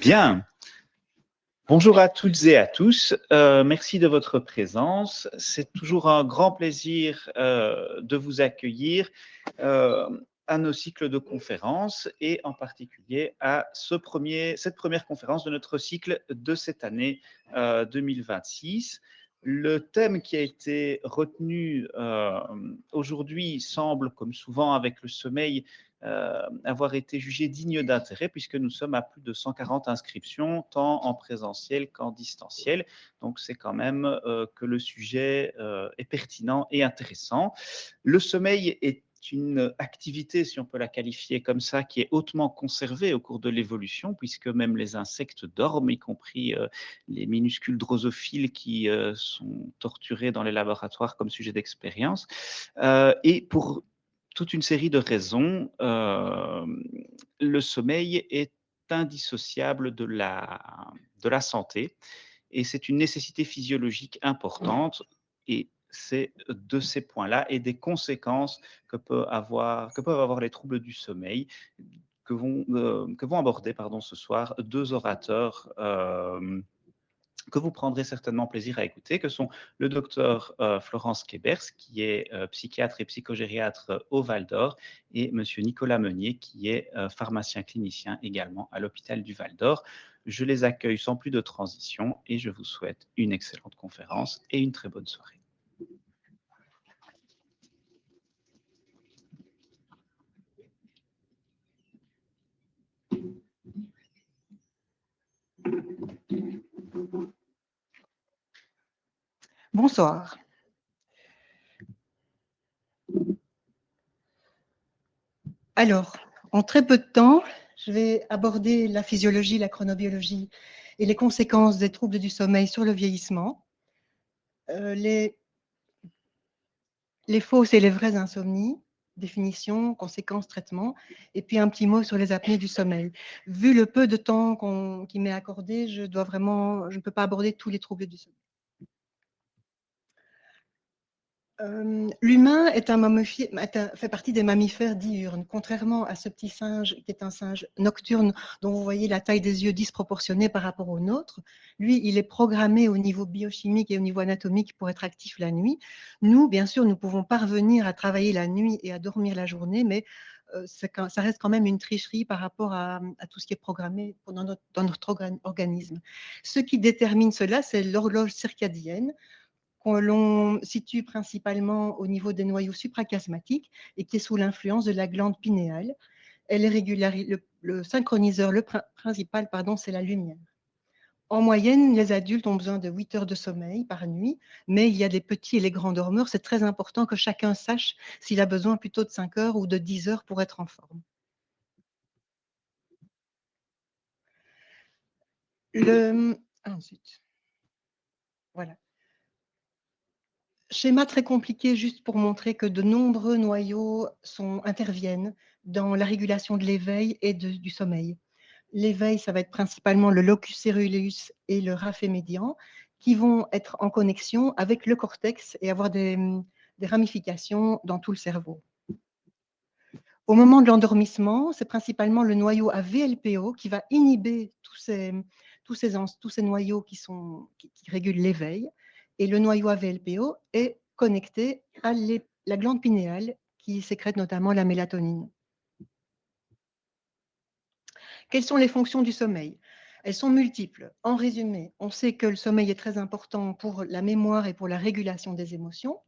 Bien. Bonjour à toutes et à tous. Merci de votre présence. C'est toujours un grand plaisir de vous accueillir à nos cycles de conférences et en particulier à cette première conférence de notre cycle de cette année 2026. Le thème qui a été retenu aujourd'hui semble, comme souvent avec le sommeil, avoir été jugé digne d'intérêt puisque nous sommes à plus de 140 inscriptions, tant en présentiel qu'en distanciel. Donc, c'est quand même que le sujet est pertinent et intéressant. Le sommeil est une activité, si on peut la qualifier comme ça, qui est hautement conservée au cours de l'évolution, puisque même les insectes dorment, y compris les minuscules drosophiles qui sont torturés dans les laboratoires comme sujet d'expérience. Et pour toute une série de raisons, le sommeil est indissociable de la santé et c'est une nécessité physiologique importante et c'est de ces points-là et des conséquences peuvent avoir les troubles du sommeil que vont aborder ce soir deux orateurs que vous prendrez certainement plaisir à écouter, que sont le docteur Florence Kebers, qui est psychiatre et psychogériatre au Val d'Or, et monsieur Nicolas Meunier, qui est pharmacien clinicien également à l'hôpital du Val d'Or. Je les accueille sans plus de transition et je vous souhaite une excellente conférence et une très bonne soirée. Bonsoir. Alors, en très peu de temps, je vais aborder la physiologie, la chronobiologie et les conséquences des troubles du sommeil sur le vieillissement, les fausses et les vraies insomnies, définition, conséquences, traitement, et puis un petit mot sur les apnées du sommeil. Vu le peu de temps qui m'est accordé, je ne peux pas aborder tous les troubles du sommeil. L'humain fait partie des mammifères diurnes, contrairement à ce petit singe qui est un singe nocturne dont vous voyez la taille des yeux disproportionnée par rapport au nôtre. Lui, il est programmé au niveau biochimique et au niveau anatomique pour être actif la nuit. Nous, bien sûr, nous pouvons parvenir à travailler la nuit et à dormir la journée, mais ça reste quand même une tricherie par rapport à tout ce qui est programmé dans notre organisme. Ce qui détermine cela, c'est l'horloge circadienne, que l'on situe principalement au niveau des noyaux suprachiasmatiques et qui est sous l'influence de la glande pinéale. Elle est le synchroniseur principal, c'est la lumière. En moyenne, les adultes ont besoin de 8 heures de sommeil par nuit, mais il y a les petits et les grands dormeurs. C'est très important que chacun sache s'il a besoin plutôt de 5 heures ou de 10 heures pour être en forme. Ensuite, voilà. Schéma très compliqué juste pour montrer que de nombreux noyaux interviennent dans la régulation de l'éveil et du sommeil. L'éveil, ça va être principalement le locus coeruleus et le raphe médian qui vont être en connexion avec le cortex et avoir des ramifications dans tout le cerveau. Au moment de l'endormissement, c'est principalement le noyau à VLPO qui va inhiber tous ces noyaux qui régulent l'éveil. Et le noyau à VLPO est connecté à la glande pinéale qui sécrète notamment la mélatonine. Quelles sont les fonctions du sommeil? Elles sont multiples. En résumé, on sait que le sommeil est très important pour la mémoire et pour la régulation des émotions.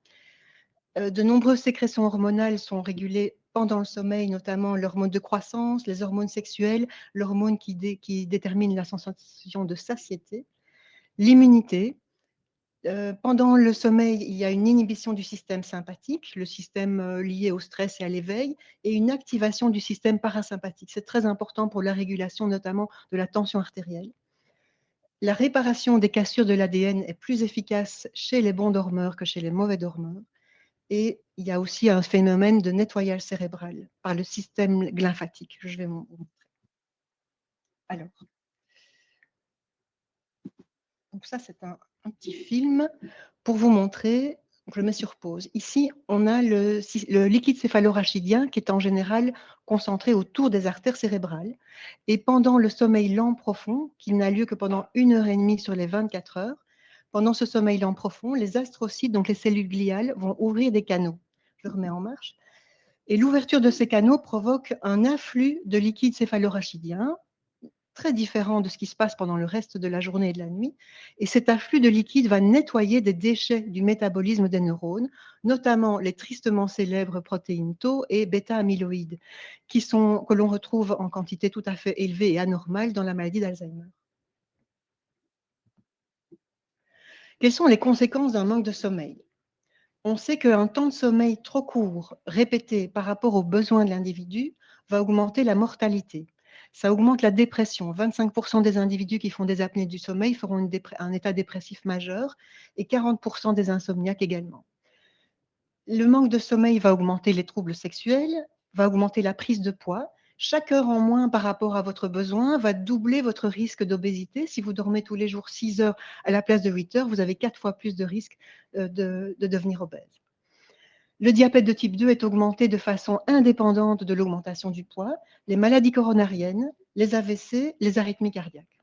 De nombreuses sécrétions hormonales sont régulées pendant le sommeil, notamment l'hormone de croissance, les hormones sexuelles, l'hormone qui détermine la sensation de satiété, l'immunité. Pendant le sommeil, il y a une inhibition du système sympathique, le système lié au stress et à l'éveil, et une activation du système parasympathique. C'est très important pour la régulation notamment de la tension artérielle. La réparation des cassures de l'ADN est plus efficace chez les bons dormeurs que chez les mauvais dormeurs. Et il y a aussi un phénomène de nettoyage cérébral par le système lymphatique. Je vais vous montrer. Alors, donc ça, c'est un petit film pour vous montrer Donc, je le mets sur pause. Ici, on a le liquide céphalorachidien qui est en général concentré autour des artères cérébrales. Et pendant le sommeil lent profond, qui n'a lieu que pendant 1 heure et demie sur les 24 heures, pendant ce sommeil lent profond, les astrocytes, donc les cellules gliales, vont ouvrir des canaux. Je le remets en marche. Et l'ouverture de ces canaux provoque un afflux de liquide céphalorachidien, très différent de ce qui se passe pendant le reste de la journée et de la nuit. Et cet afflux de liquide va nettoyer des déchets du métabolisme des neurones, notamment les tristement célèbres protéines tau et bêta-amyloïdes, que l'on retrouve en quantité tout à fait élevée et anormale dans la maladie d'Alzheimer. Quelles sont les conséquences d'un manque de sommeil? On sait qu'un temps de sommeil trop court, répété par rapport aux besoins de l'individu, va augmenter la mortalité. Ça augmente la dépression. 25% des individus qui font des apnées du sommeil feront un état dépressif majeur et 40% des insomniaques également. Le manque de sommeil va augmenter les troubles sexuels, va augmenter la prise de poids. Chaque heure en moins par rapport à votre besoin va doubler votre risque d'obésité. Si vous dormez tous les jours 6 heures à la place de 8 heures, vous avez 4 fois plus de risque de devenir obèse. Le diabète de type 2 est augmenté de façon indépendante de l'augmentation du poids, les maladies coronariennes, les AVC, les arythmies cardiaques.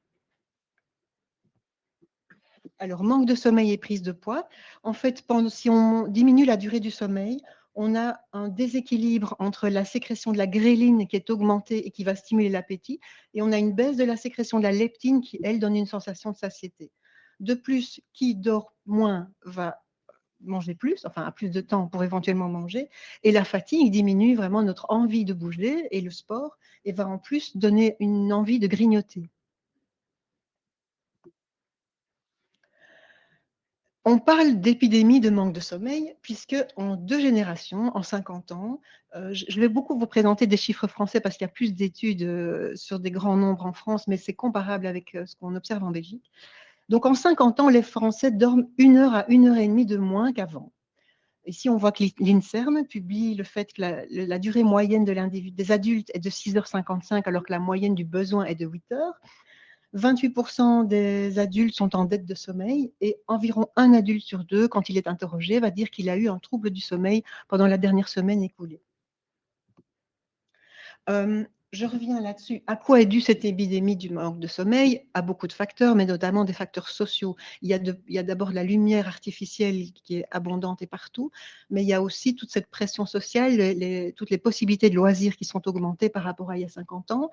Alors, manque de sommeil et prise de poids. En fait, si on diminue la durée du sommeil, on a un déséquilibre entre la sécrétion de la gréline qui est augmentée et qui va stimuler l'appétit, et on a une baisse de la sécrétion de la leptine qui, elle, donne une sensation de satiété. De plus, qui dort moins va manger plus, enfin a plus de temps pour éventuellement manger, et la fatigue diminue vraiment notre envie de bouger et le sport, et va en plus donner une envie de grignoter. On parle d'épidémie de manque de sommeil, puisque en 2 générations, en 50 ans, je vais beaucoup vous présenter des chiffres français parce qu'il y a plus d'études sur des grands nombres en France, mais c'est comparable avec ce qu'on observe en Belgique. Donc en 50 ans, les Français dorment 1 heure à 1 heure et demie de moins qu'avant. Ici, on voit que l'INSERM publie le fait que la durée moyenne des adultes est de 6h55, alors que la moyenne du besoin est de 8 heures. 28% des adultes sont en dette de sommeil et environ un adulte sur deux, quand il est interrogé, va dire qu'il a eu un trouble du sommeil pendant la dernière semaine écoulée. Je reviens là-dessus. À quoi est due cette épidémie du manque de sommeil? À beaucoup de facteurs, mais notamment des facteurs sociaux. Il y a d'abord la lumière artificielle qui est abondante et partout, mais il y a aussi toute cette pression sociale, toutes les possibilités de loisirs qui sont augmentées par rapport à il y a 50 ans.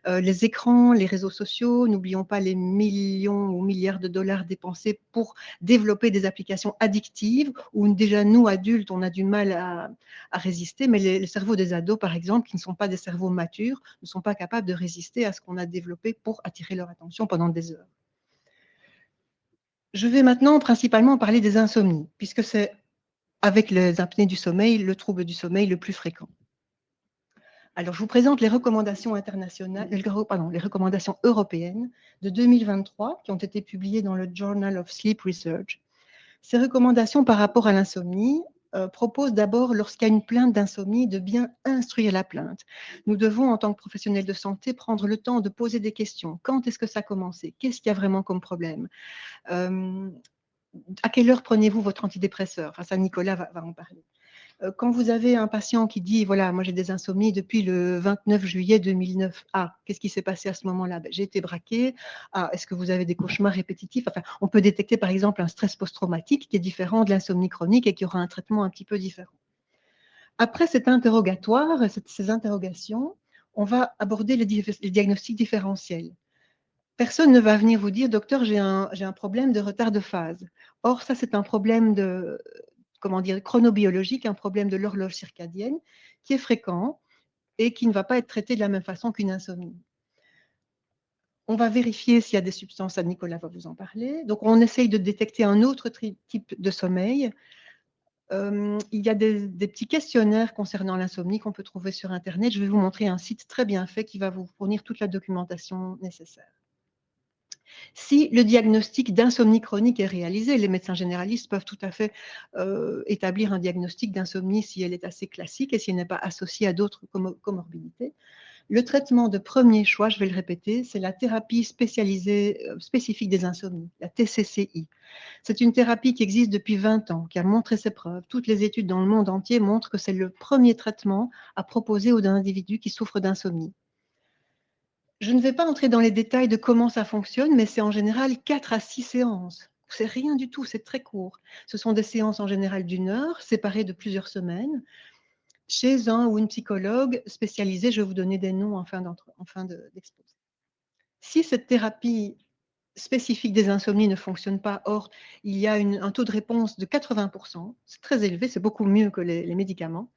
Les écrans, les réseaux sociaux, n'oublions pas les millions ou milliards de dollars dépensés pour développer des applications addictives où déjà nous, adultes, on a du mal à résister, mais les cerveaux des ados, par exemple, qui ne sont pas des cerveaux matures, ne sont pas capables de résister à ce qu'on a développé pour attirer leur attention pendant des heures. Je vais maintenant principalement parler des insomnies, puisque c'est, avec les apnées du sommeil, le trouble du sommeil le plus fréquent. Alors, je vous présente les recommandations les recommandations européennes de 2023 qui ont été publiées dans le Journal of Sleep Research. Ces recommandations par rapport à l'insomnie proposent d'abord, lorsqu'il y a une plainte d'insomnie, de bien instruire la plainte. Nous devons, en tant que professionnels de santé, prendre le temps de poser des questions. Quand est-ce que ça a commencé? Qu'est-ce qu'il y a vraiment comme problème? À quelle heure prenez-vous votre antidépresseur? Enfin, ça, Nicolas va en parler. Quand vous avez un patient qui dit, voilà, moi j'ai des insomnies depuis le 29 juillet 2009. Ah, qu'est-ce qui s'est passé à ce moment-là? J'ai été braqué. Ah, est-ce que vous avez des cauchemars répétitifs? Enfin, on peut détecter par exemple un stress post-traumatique qui est différent de l'insomnie chronique et qui aura un traitement un petit peu différent. Après cet interrogatoire, ces interrogations, on va aborder les diagnostics différentiels. Personne ne va venir vous dire, docteur, j'ai un problème de retard de phase. Or, ça, c'est un problème chronobiologique, un problème de l'horloge circadienne qui est fréquent et qui ne va pas être traité de la même façon qu'une insomnie. On va vérifier s'il y a des substances, Nicolas va vous en parler. Donc, on essaye de détecter un autre type de sommeil. Il y a des petits questionnaires concernant l'insomnie qu'on peut trouver sur Internet. Je vais vous montrer un site très bien fait qui va vous fournir toute la documentation nécessaire. Si le diagnostic d'insomnie chronique est réalisé, les médecins généralistes peuvent tout à fait établir un diagnostic d'insomnie si elle est assez classique et si elle n'est pas associée à d'autres comorbidités. Le traitement de premier choix, je vais le répéter, c'est la thérapie spécifique des insomnies, la TCCI. C'est une thérapie qui existe depuis 20 ans, qui a montré ses preuves. Toutes les études dans le monde entier montrent que c'est le premier traitement à proposer aux individus qui souffrent d'insomnie. Je ne vais pas entrer dans les détails de comment ça fonctionne, mais c'est en général 4 à 6 séances. C'est rien du tout, c'est très court. Ce sont des séances en général d'1 heure, séparées de plusieurs semaines, chez un ou une psychologue spécialisée. Je vais vous donner des noms en fin d'exposé. Si cette thérapie spécifique des insomnies ne fonctionne pas, or, il y a un taux de réponse de 80%, c'est très élevé, c'est beaucoup mieux que les médicaments.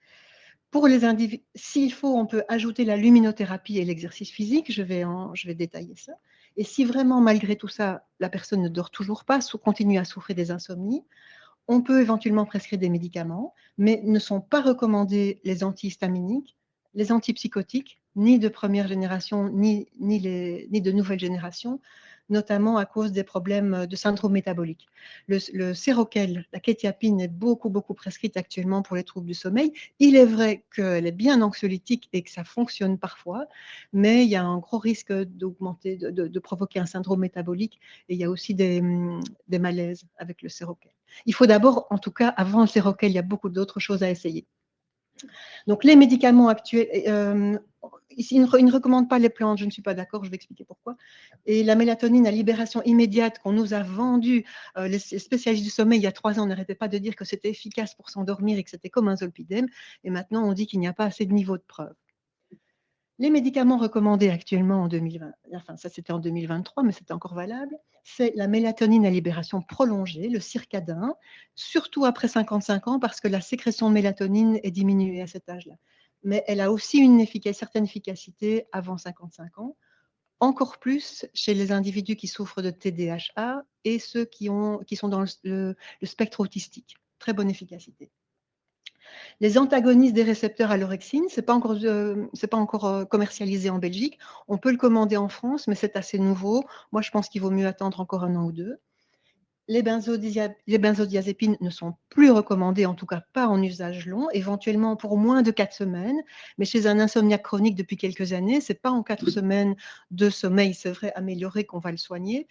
Pour les individus, s'il faut, on peut ajouter la luminothérapie et l'exercice physique, je vais détailler ça. Et si vraiment, malgré tout ça, la personne ne dort toujours pas, continue à souffrir des insomnies, on peut éventuellement prescrire des médicaments, mais ne sont pas recommandés les antihistaminiques, les antipsychotiques, ni de première génération, ni de nouvelle génération, notamment à cause des problèmes de syndrome métabolique. Le Seroquel, la kétiapine, est beaucoup prescrite actuellement pour les troubles du sommeil. Il est vrai qu'elle est bien anxiolytique et que ça fonctionne parfois, mais il y a un gros risque d'augmenter, de provoquer un syndrome métabolique, et il y a aussi des malaises avec le Seroquel. Il faut d'abord, en tout cas, avant le Seroquel, il y a beaucoup d'autres choses à essayer. Donc, les médicaments actuels, ici, ils ne recommandent pas les plantes, je ne suis pas d'accord, je vais expliquer pourquoi. Et la mélatonine à libération immédiate qu'on nous a vendue, les spécialistes du sommeil, il y a 3 ans, n'arrêtaient pas de dire que c'était efficace pour s'endormir et que c'était comme un zolpidem. Et maintenant, on dit qu'il n'y a pas assez de niveau de preuve. Les médicaments recommandés actuellement en 2020, enfin ça c'était en 2023, mais c'est encore valable, c'est la mélatonine à libération prolongée, le circadin, surtout après 55 ans parce que la sécrétion de mélatonine est diminuée à cet âge-là. Mais elle a aussi une certaine efficacité avant 55 ans, encore plus chez les individus qui souffrent de TDAH et ceux qui sont dans le spectre autistique. Très bonne efficacité. Les antagonistes des récepteurs à l'orexine, ce n'est pas encore commercialisé en Belgique. On peut le commander en France, mais c'est assez nouveau. Moi, je pense qu'il vaut mieux attendre encore 1 an ou 2. Les benzodiazépines ne sont plus recommandées, en tout cas pas en usage long, éventuellement pour moins de 4 semaines. Mais chez un insomniaque chronique depuis quelques années, ce n'est pas en 4 semaines de sommeil, c'est vrai, amélioré, qu'on va le soigner.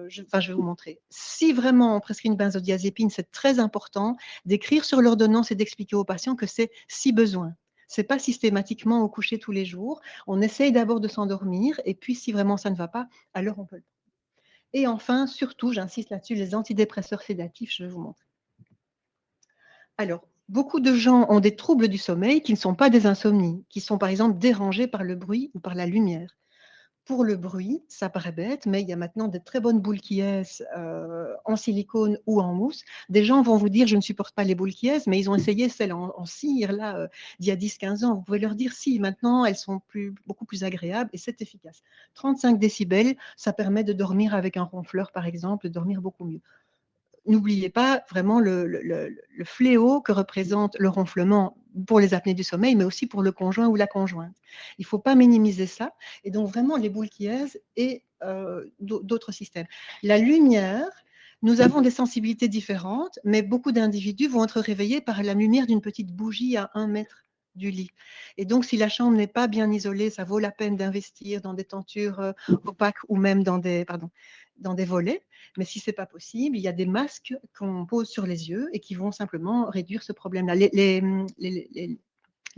Je vais vous montrer. Si vraiment on prescrit une benzodiazépine, c'est très important d'écrire sur l'ordonnance et d'expliquer aux patients que c'est si besoin. Ce n'est pas systématiquement au coucher tous les jours. On essaye d'abord de s'endormir et puis si vraiment ça ne va pas, alors on peut le prendre. Et enfin, surtout, j'insiste là-dessus, les antidépresseurs sédatifs, je vais vous montrer. Alors, beaucoup de gens ont des troubles du sommeil qui ne sont pas des insomnies, qui sont par exemple dérangés par le bruit ou par la lumière. Pour le bruit, ça paraît bête, mais il y a maintenant de très bonnes boules qui en silicone ou en mousse. Des gens vont vous dire, je ne supporte pas les boules qui mais ils ont essayé celles en cire là, d'il y a 10-15 ans. Vous pouvez leur dire, si, maintenant, elles sont beaucoup plus agréables et c'est efficace. 35 décibels, ça permet de dormir avec un ronfleur, par exemple, de dormir beaucoup mieux. N'oubliez pas vraiment le fléau que représente le ronflement pour les apnées du sommeil, mais aussi pour le conjoint ou la conjointe. Il ne faut pas minimiser ça. Et donc, vraiment, les boules qui aisent et d'autres systèmes. La lumière, nous avons des sensibilités différentes, mais beaucoup d'individus vont être réveillés par la lumière d'une petite bougie à 1 mètre du lit. Et donc, si la chambre n'est pas bien isolée, ça vaut la peine d'investir dans des tentures opaques ou même dans des volets. Mais si ce n'est pas possible, il y a des masques qu'on pose sur les yeux et qui vont simplement réduire ce problème-là. Les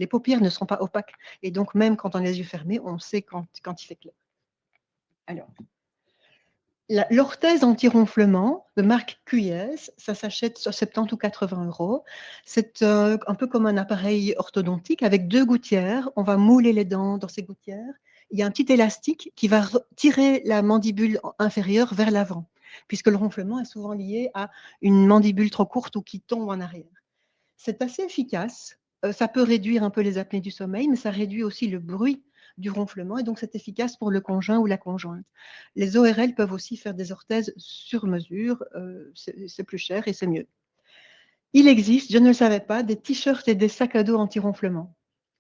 paupières ne sont pas opaques. Et donc, même quand on a les yeux fermés, on sait quand il fait clair. Alors, l'orthèse anti-ronflement de marque QS, ça s'achète sur 70 ou 80 €. C'est un peu comme un appareil orthodontique avec 2 gouttières. On va mouler les dents dans ces gouttières. Il y a un petit élastique qui va tirer la mandibule inférieure vers l'avant, puisque le ronflement est souvent lié à une mandibule trop courte ou qui tombe en arrière. C'est assez efficace. Ça peut réduire un peu les apnées du sommeil, mais ça réduit aussi le bruit du ronflement et donc c'est efficace pour le conjoint ou la conjointe. Les ORL peuvent aussi faire des orthèses sur mesure, c'est plus cher et c'est mieux. Il existe, je ne le savais pas, des t-shirts et des sacs à dos anti-ronflement.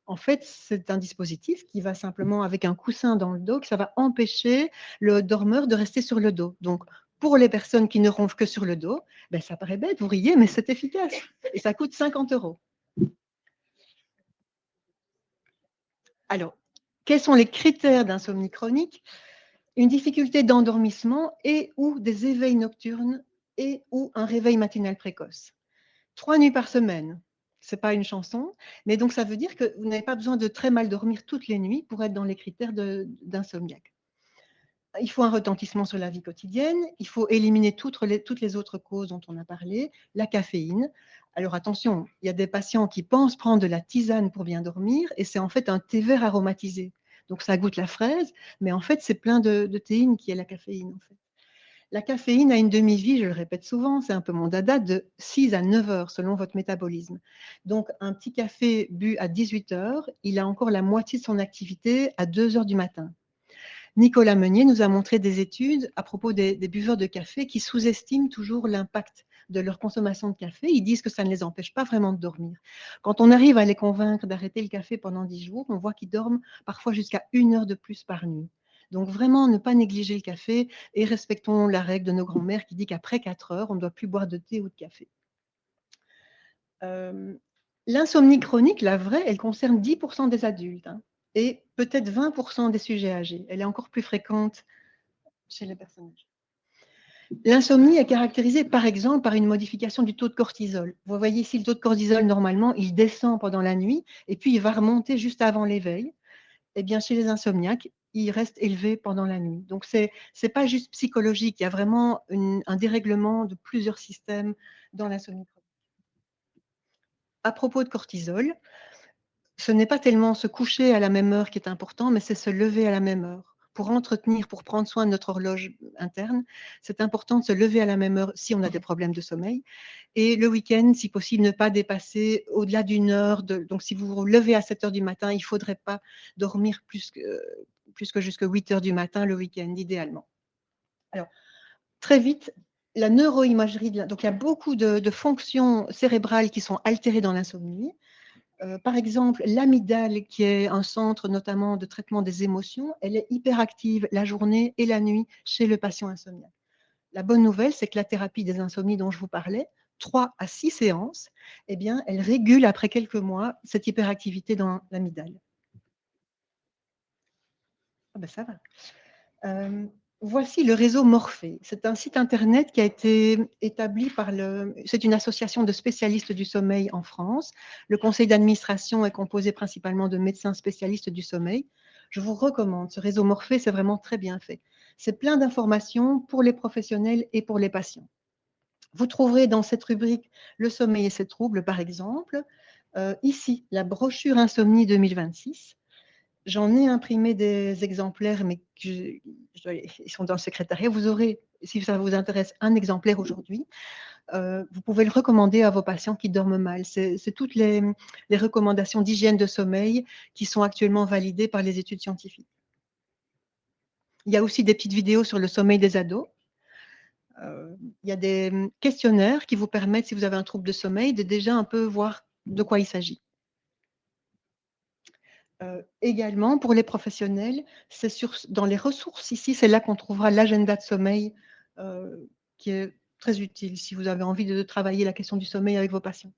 En fait, c'est un dispositif qui va simplement avec un coussin dans le dos, que ça va empêcher le dormeur de rester sur le dos. Donc, pour les personnes qui ne ronflent que sur le dos, ben, ça paraît bête, vous riez, mais c'est efficace. Et ça coûte 50 €. Alors, Quels sont les critères d'insomnie chronique? Une difficulté d'endormissement et ou des éveils nocturnes et ou un réveil matinal précoce. 3 nuits par semaine, c'est pas une chanson, mais donc ça veut dire que vous n'avez pas besoin de très mal dormir toutes les nuits pour être dans les critères d'insomniaque. Il faut un retentissement sur la vie quotidienne, il faut éliminer toutes les autres causes dont on a parlé, la caféine. Alors attention, il y a des patients qui pensent prendre de la tisane pour bien dormir et c'est en fait un thé vert aromatisé. Donc ça goûte la fraise, mais en fait c'est plein de théine qui est la caféine en fait. La caféine a une demi-vie, je le répète souvent, c'est un peu mon dada, de 6 à 9 heures selon votre métabolisme. Donc un petit café bu à 18 heures, il a encore la moitié de son activité à 2 heures du matin. Nicolas Meunier nous a montré des études à propos des buveurs de café qui sous-estiment toujours l'impact de leur consommation de café. Ils disent que ça ne les empêche pas vraiment de dormir. Quand on arrive à les convaincre d'arrêter le café pendant 10 jours, on voit qu'ils dorment parfois jusqu'à 1 heure de plus par nuit. Donc vraiment, ne pas négliger le café et respectons la règle de nos grands-mères qui dit qu'après 4 heures, on ne doit plus boire de thé ou de café. L'insomnie chronique, la vraie, elle concerne 10% des adultes et peut-être 20% des sujets âgés. Elle est encore plus fréquente chez les personnes âgées. L'insomnie est caractérisée par exemple par une modification du taux de cortisol. Vous voyez ici le taux de cortisol, normalement, il descend pendant la nuit et puis il va remonter juste avant l'éveil. Eh bien, chez les insomniaques, il reste élevé pendant la nuit. Donc, ce n'est pas juste psychologique, il y a vraiment un dérèglement de plusieurs systèmes dans l'insomnie chronique. À propos de cortisol, ce n'est pas tellement se coucher à la même heure qui est important, mais c'est se lever à la même heure. Pour entretenir, pour prendre soin de notre horloge interne, c'est important de se lever à la même heure si on a des problèmes de sommeil. Et le week-end, si possible, ne pas dépasser au-delà d'une heure. Donc, si vous vous levez à 7 heures du matin, il ne faudrait pas dormir plus que jusqu'à 8 heures du matin le week-end, idéalement. Alors, très vite, la neuroimagerie, donc il y a beaucoup de fonctions cérébrales qui sont altérées dans l'insomnie. Par exemple, l'amygdale, qui est un centre notamment de traitement des émotions, elle est hyperactive la journée et la nuit chez le patient insomniaque. La bonne nouvelle, c'est que la thérapie des insomnies dont je vous parlais, 3 à 6 séances, eh bien, elle régule après quelques mois cette hyperactivité dans l'amygdale. Ah ben ça va. Voici le réseau Morphée. C'est un site internet qui a été établi c'est une association de spécialistes du sommeil en France. Le conseil d'administration est composé principalement de médecins spécialistes du sommeil. Je vous recommande. Ce réseau Morphée, c'est vraiment très bien fait. C'est plein d'informations pour les professionnels et pour les patients. Vous trouverez dans cette rubrique le sommeil et ses troubles, par exemple. Ici, la brochure Insomnie 2026. J'en ai imprimé des exemplaires, mais ils sont dans le secrétariat. Vous aurez, si ça vous intéresse, un exemplaire aujourd'hui. Vous pouvez le recommander à vos patients qui dorment mal. C'est toutes les recommandations d'hygiène de sommeil qui sont actuellement validées par les études scientifiques. Il y a aussi des petites vidéos sur le sommeil des ados. Il y a des questionnaires qui vous permettent, si vous avez un trouble de sommeil, de déjà un peu voir de quoi il s'agit. Également, pour les professionnels, c'est dans les ressources ici, c'est là qu'on trouvera l'agenda de sommeil qui est très utile si vous avez envie de travailler la question du sommeil avec vos patients.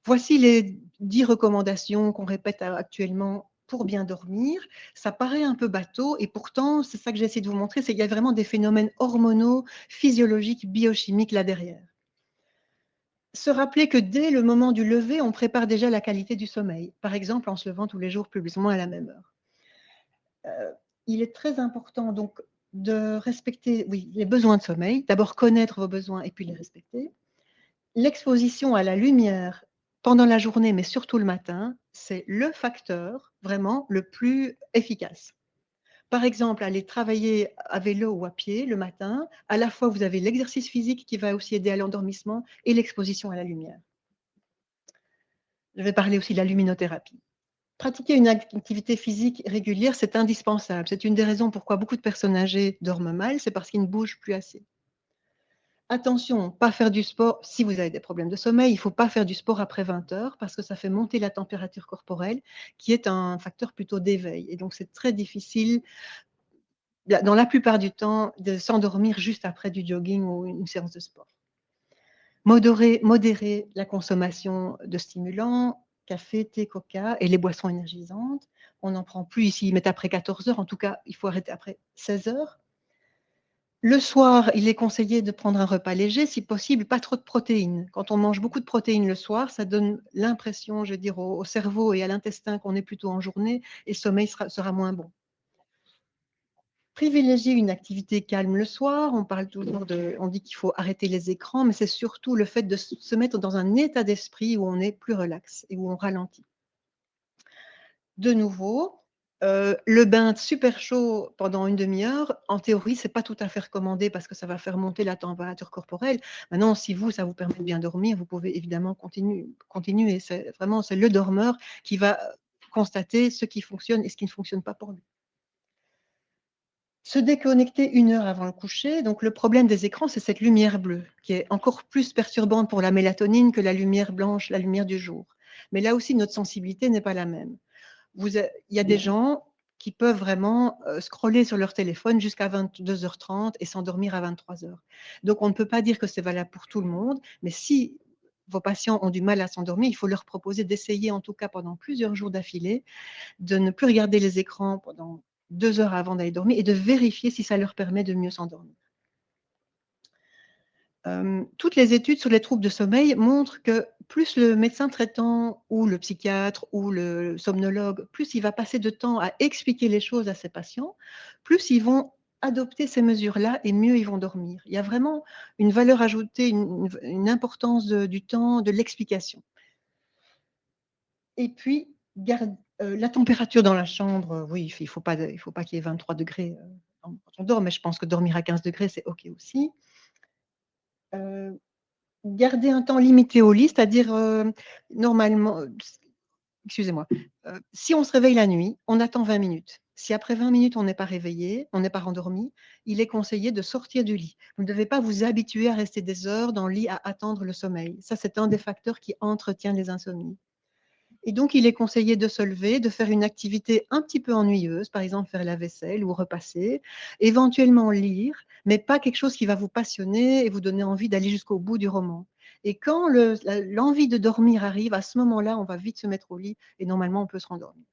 Voici les 10 recommandations qu'on répète actuellement pour bien dormir. Ça paraît un peu bateau et pourtant, c'est ça que j'ai essayé de vous montrer, c'est qu'il y a vraiment des phénomènes hormonaux, physiologiques, biochimiques là derrière. Se rappeler que dès le moment du lever, on prépare déjà la qualité du sommeil. Par exemple, en se levant tous les jours plus ou moins à la même heure. Il est très important donc de respecter les besoins de sommeil. D'abord connaître vos besoins et puis les respecter. L'exposition à la lumière pendant la journée, mais surtout le matin, c'est le facteur vraiment le plus efficace. Par exemple, aller travailler à vélo ou à pied le matin, à la fois vous avez l'exercice physique qui va aussi aider à l'endormissement et l'exposition à la lumière. Je vais parler aussi de la luminothérapie. Pratiquer une activité physique régulière, c'est indispensable. C'est une des raisons pourquoi beaucoup de personnes âgées dorment mal, c'est parce qu'ils ne bougent plus assez. Attention, pas faire du sport, si vous avez des problèmes de sommeil, il ne faut pas faire du sport après 20 heures parce que ça fait monter la température corporelle qui est un facteur plutôt d'éveil. Et donc, c'est très difficile, dans la plupart du temps, de s'endormir juste après du jogging ou une séance de sport. Modérer la consommation de stimulants, café, thé, coca et les boissons énergisantes. On n'en prend plus ici, mais après 14 heures. En tout cas, il faut arrêter après 16 heures. Le soir, il est conseillé de prendre un repas léger, si possible, pas trop de protéines. Quand on mange beaucoup de protéines le soir, ça donne l'impression, je veux dire, au cerveau et à l'intestin qu'on est plutôt en journée et le sommeil sera moins bon. Privilégier une activité calme le soir, on parle toujours on dit qu'il faut arrêter les écrans, mais c'est surtout le fait de se mettre dans un état d'esprit où on est plus relax et où on ralentit. De nouveau, le bain super chaud pendant une demi-heure, en théorie, c'est pas tout à fait recommandé parce que ça va faire monter la température corporelle. Maintenant, si ça vous permet de bien dormir, vous pouvez évidemment continuer. C'est le dormeur qui va constater ce qui fonctionne et ce qui ne fonctionne pas pour lui. Se déconnecter 1 heure avant le coucher. Donc, le problème des écrans, c'est cette lumière bleue qui est encore plus perturbante pour la mélatonine que la lumière blanche, la lumière du jour. Mais là aussi, notre sensibilité n'est pas la même. Il y a des gens qui peuvent vraiment scroller sur leur téléphone jusqu'à 22h30 et s'endormir à 23h. Donc, on ne peut pas dire que c'est valable pour tout le monde, mais si vos patients ont du mal à s'endormir, il faut leur proposer d'essayer, en tout cas pendant plusieurs jours d'affilée, de ne plus regarder les écrans pendant 2 heures avant d'aller dormir et de vérifier si ça leur permet de mieux s'endormir. Toutes les études sur les troubles de sommeil montrent que plus le médecin traitant ou le psychiatre ou le somnologue, plus il va passer de temps à expliquer les choses à ses patients, plus ils vont adopter ces mesures-là et mieux ils vont dormir. Il y a vraiment une valeur ajoutée, une importance du temps, de l'explication. Et puis, la température dans la chambre, oui, il faut pas qu'il y ait 23 degrés quand on dort, mais je pense que dormir à 15 degrés, c'est OK aussi. Garder un temps limité au lit, c'est-à-dire, normalement, excusez-moi, si on se réveille la nuit, on attend 20 minutes. Si après 20 minutes, on n'est pas réveillé, on n'est pas rendormi, il est conseillé de sortir du lit. Vous ne devez pas vous habituer à rester des heures dans le lit à attendre le sommeil. Ça, c'est un des facteurs qui entretient les insomnies. Et donc, il est conseillé de se lever, de faire une activité un petit peu ennuyeuse, par exemple faire la vaisselle ou repasser, éventuellement lire, mais pas quelque chose qui va vous passionner et vous donner envie d'aller jusqu'au bout du roman. Et quand l'envie de dormir arrive, à ce moment-là, on va vite se mettre au lit et normalement, on peut se rendormir.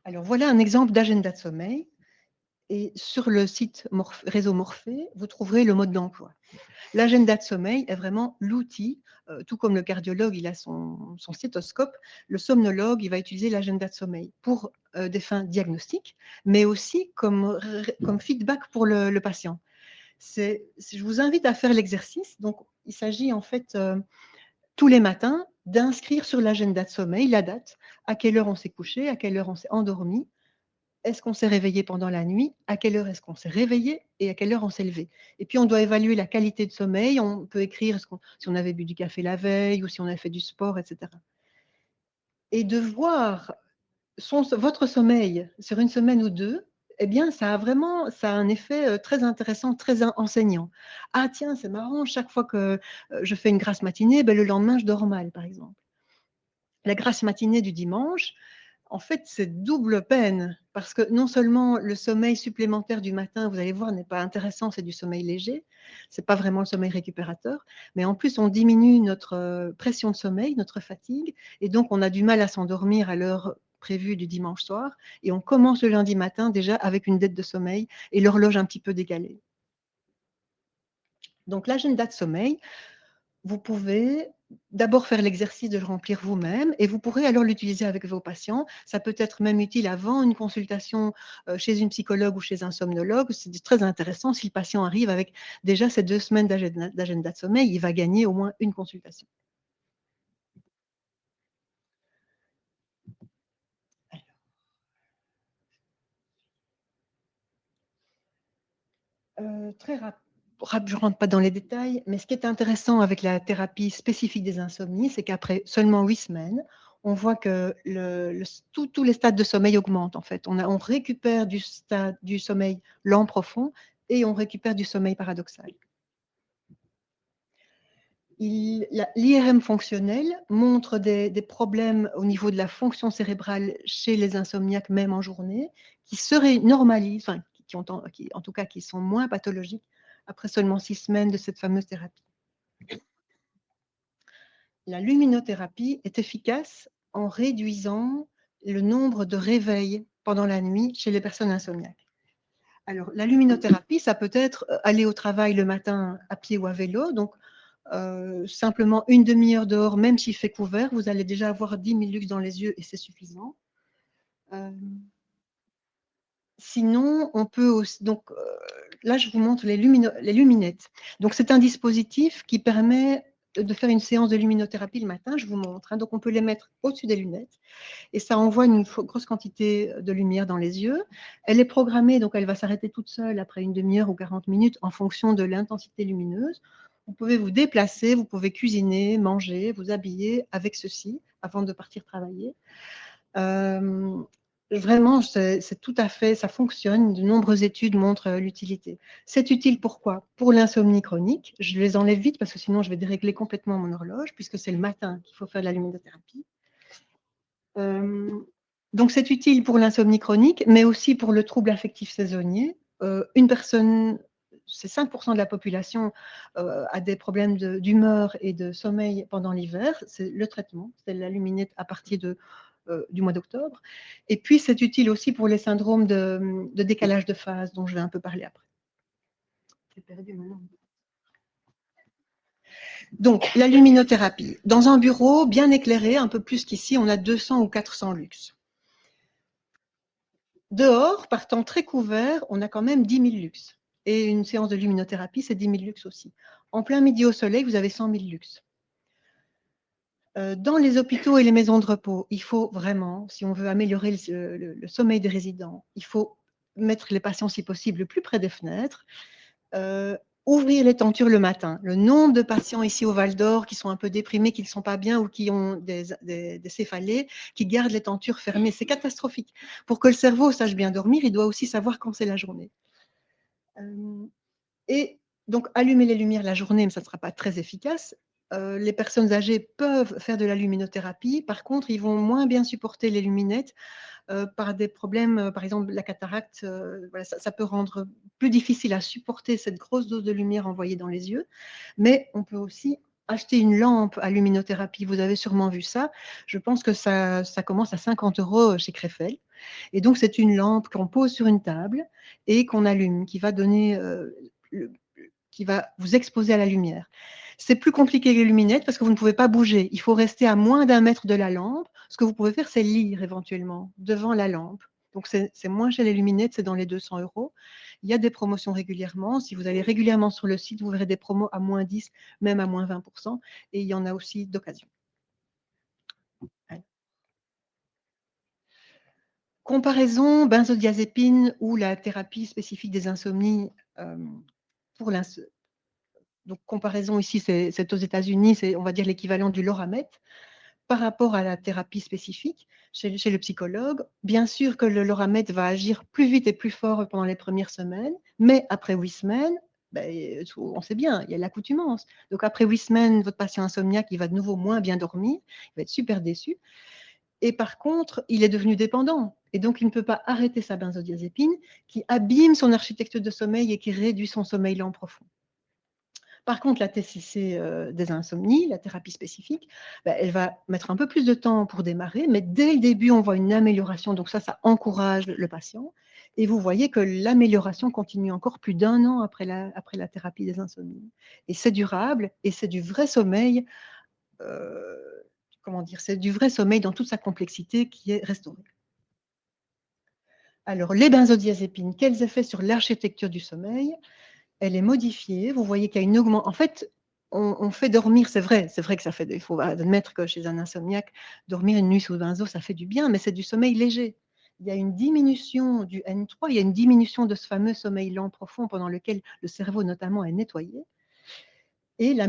Alors, voilà un exemple d'agenda de sommeil. Et sur le site Réseau Morphée, vous trouverez le mode d'emploi. L'agenda de sommeil est vraiment l'outil, tout comme le cardiologue, il a son stéthoscope, le somnologue, il va utiliser l'agenda de sommeil pour des fins diagnostiques, mais aussi comme feedback pour le patient. Je vous invite à faire l'exercice. Donc, il s'agit en fait tous les matins d'inscrire sur l'agenda de sommeil la date, à quelle heure on s'est couché, à quelle heure on s'est endormi, est-ce qu'on s'est réveillé pendant la nuit? À quelle heure est-ce qu'on s'est réveillé et à quelle heure on s'est levé? Et puis, on doit évaluer la qualité de sommeil. On peut écrire si on avait bu du café la veille ou si on avait fait du sport, etc. Et de voir votre sommeil sur une semaine ou deux, eh bien, ça a un effet très intéressant, très enseignant. Ah tiens, c'est marrant, chaque fois que je fais une grasse matinée, ben, le lendemain, je dors mal, par exemple. La grasse matinée du dimanche, en fait, c'est double peine parce que non seulement le sommeil supplémentaire du matin, vous allez voir, n'est pas intéressant, c'est du sommeil léger, c'est pas vraiment le sommeil récupérateur, mais en plus, on diminue notre pression de sommeil, notre fatigue, et donc on a du mal à s'endormir à l'heure prévue du dimanche soir, et on commence le lundi matin déjà avec une dette de sommeil et l'horloge un petit peu décalée. Donc l'agenda de sommeil, vous pouvez d'abord faire l'exercice de le remplir vous-même et vous pourrez alors l'utiliser avec vos patients. Ça peut être même utile avant une consultation chez une psychologue ou chez un somnologue. C'est très intéressant. Si le patient arrive avec déjà ces 2 semaines d'agenda de sommeil, il va gagner au moins une consultation. Très je ne rentre pas dans les détails, mais ce qui est intéressant avec la thérapie spécifique des insomnies, c'est qu'après seulement 8 semaines, on voit que tous les stades de sommeil augmentent en fait. On récupère du sommeil lent profond et on récupère du sommeil paradoxal. L'IRM fonctionnel montre des problèmes au niveau de la fonction cérébrale chez les insomniaques, même en journée, qui seraient normalisés, enfin, en tout cas qui sont moins pathologiques après seulement 6 semaines de cette fameuse thérapie. La luminothérapie est efficace en réduisant le nombre de réveils pendant la nuit chez les personnes insomniaques. Alors, la luminothérapie, ça peut être aller au travail le matin à pied ou à vélo, donc simplement une demi-heure dehors, même s'il fait couvert, vous allez déjà avoir 10 000 lux dans les yeux et c'est suffisant. Sinon, on peut aussi, donc là, je vous montre les luminettes. Donc, c'est un dispositif qui permet de faire une séance de luminothérapie le matin, je vous montre. Hein. Donc, on peut les mettre au-dessus des lunettes et ça envoie une grosse quantité de lumière dans les yeux. Elle est programmée, donc elle va s'arrêter toute seule après une demi-heure ou 40 minutes en fonction de l'intensité lumineuse. Vous pouvez vous déplacer, vous pouvez cuisiner, manger, vous habiller avec ceci avant de partir travailler. Vraiment, c'est tout à fait, ça fonctionne. De nombreuses études montrent l'utilité. C'est utile pourquoi? Pour l'insomnie chronique. Je les enlève vite parce que sinon je vais dérégler complètement mon horloge puisque c'est le matin qu'il faut faire de la luminothérapie. Donc c'est utile pour l'insomnie chronique, mais aussi pour le trouble affectif saisonnier. Une personne, c'est 5% de la population a des problèmes d'humeur et de sommeil pendant l'hiver. C'est le traitement, c'est la luminette à partir du mois d'octobre. Et puis, c'est utile aussi pour les syndromes de décalage de phase, dont je vais un peu parler après. J'ai perdu mon nom. Donc, la luminothérapie. Dans un bureau bien éclairé, un peu plus qu'ici, on a 200 ou 400 lux. Dehors, par temps très couvert, on a quand même 10 000 lux. Et une séance de luminothérapie, c'est 10 000 lux aussi. En plein midi au soleil, vous avez 100 000 lux. Dans les hôpitaux et les maisons de repos, il faut vraiment, si on veut améliorer le sommeil des résidents, il faut mettre les patients, si possible, le plus près des fenêtres, ouvrir les tentures le matin. Le nombre de patients ici au Val d'Or qui sont un peu déprimés, qui ne sont pas bien ou qui ont des céphalées, qui gardent les tentures fermées, c'est catastrophique. Pour que le cerveau sache bien dormir, il doit aussi savoir quand c'est la journée. Et donc, allumer les lumières la journée, mais ça ne sera pas très efficace. Les personnes âgées peuvent faire de la luminothérapie. Par contre, ils vont moins bien supporter les luminettes par des problèmes, par exemple la cataracte. Voilà, ça peut rendre plus difficile à supporter cette grosse dose de lumière envoyée dans les yeux. Mais on peut aussi acheter une lampe à luminothérapie. Vous avez sûrement vu ça. Je pense que ça commence à 50 € chez Krefeld. Et donc, c'est une lampe qu'on pose sur une table et qu'on allume, qui va donner qui va vous exposer à la lumière. C'est plus compliqué que les luminettes parce que vous ne pouvez pas bouger. Il faut rester à moins d'1 mètre de la lampe. Ce que vous pouvez faire, c'est lire éventuellement devant la lampe. Donc, c'est moins chez les luminettes, c'est dans les 200 €. Il y a des promotions régulièrement. Si vous allez régulièrement sur le site, vous verrez des promos à moins 10, même à moins 20%. Et il y en a aussi d'occasion. Comparaison benzodiazépine ou la thérapie spécifique des insomnies pour l'insomnie. Donc, comparaison ici, c'est aux États-Unis, c'est, on va dire, l'équivalent du Loramet par rapport à la thérapie spécifique chez le psychologue. Bien sûr que le Loramet va agir plus vite et plus fort pendant les premières semaines, mais après 8 semaines, ben, on sait bien, il y a l'accoutumance. Donc, après 8 semaines, votre patient insomniaque, il va de nouveau moins bien dormir, il va être super déçu. Et par contre, il est devenu dépendant. Et donc, il ne peut pas arrêter sa benzodiazépine qui abîme son architecture de sommeil et qui réduit son sommeil lent profond. Par contre, la TCC des insomnies, la thérapie spécifique, elle va mettre un peu plus de temps pour démarrer, mais dès le début, on voit une amélioration. Donc ça encourage le patient. Et vous voyez que l'amélioration continue encore plus d'1 an après la thérapie des insomnies. Et c'est durable et c'est du vrai sommeil, comment dire, c'est du vrai sommeil dans toute sa complexité qui est restauré. Alors, les benzodiazépines, quels effets sur l'architecture du sommeil? Elle est modifiée. Vous voyez qu'il y a une augmentation. En fait, on fait dormir, c'est vrai que ça fait, il faut admettre que chez un insomniaque, dormir une nuit sous benzo, ça fait du bien, mais c'est du sommeil léger. Il y a une diminution du N3, il y a une diminution de ce fameux sommeil lent profond pendant lequel le cerveau notamment est nettoyé. Et la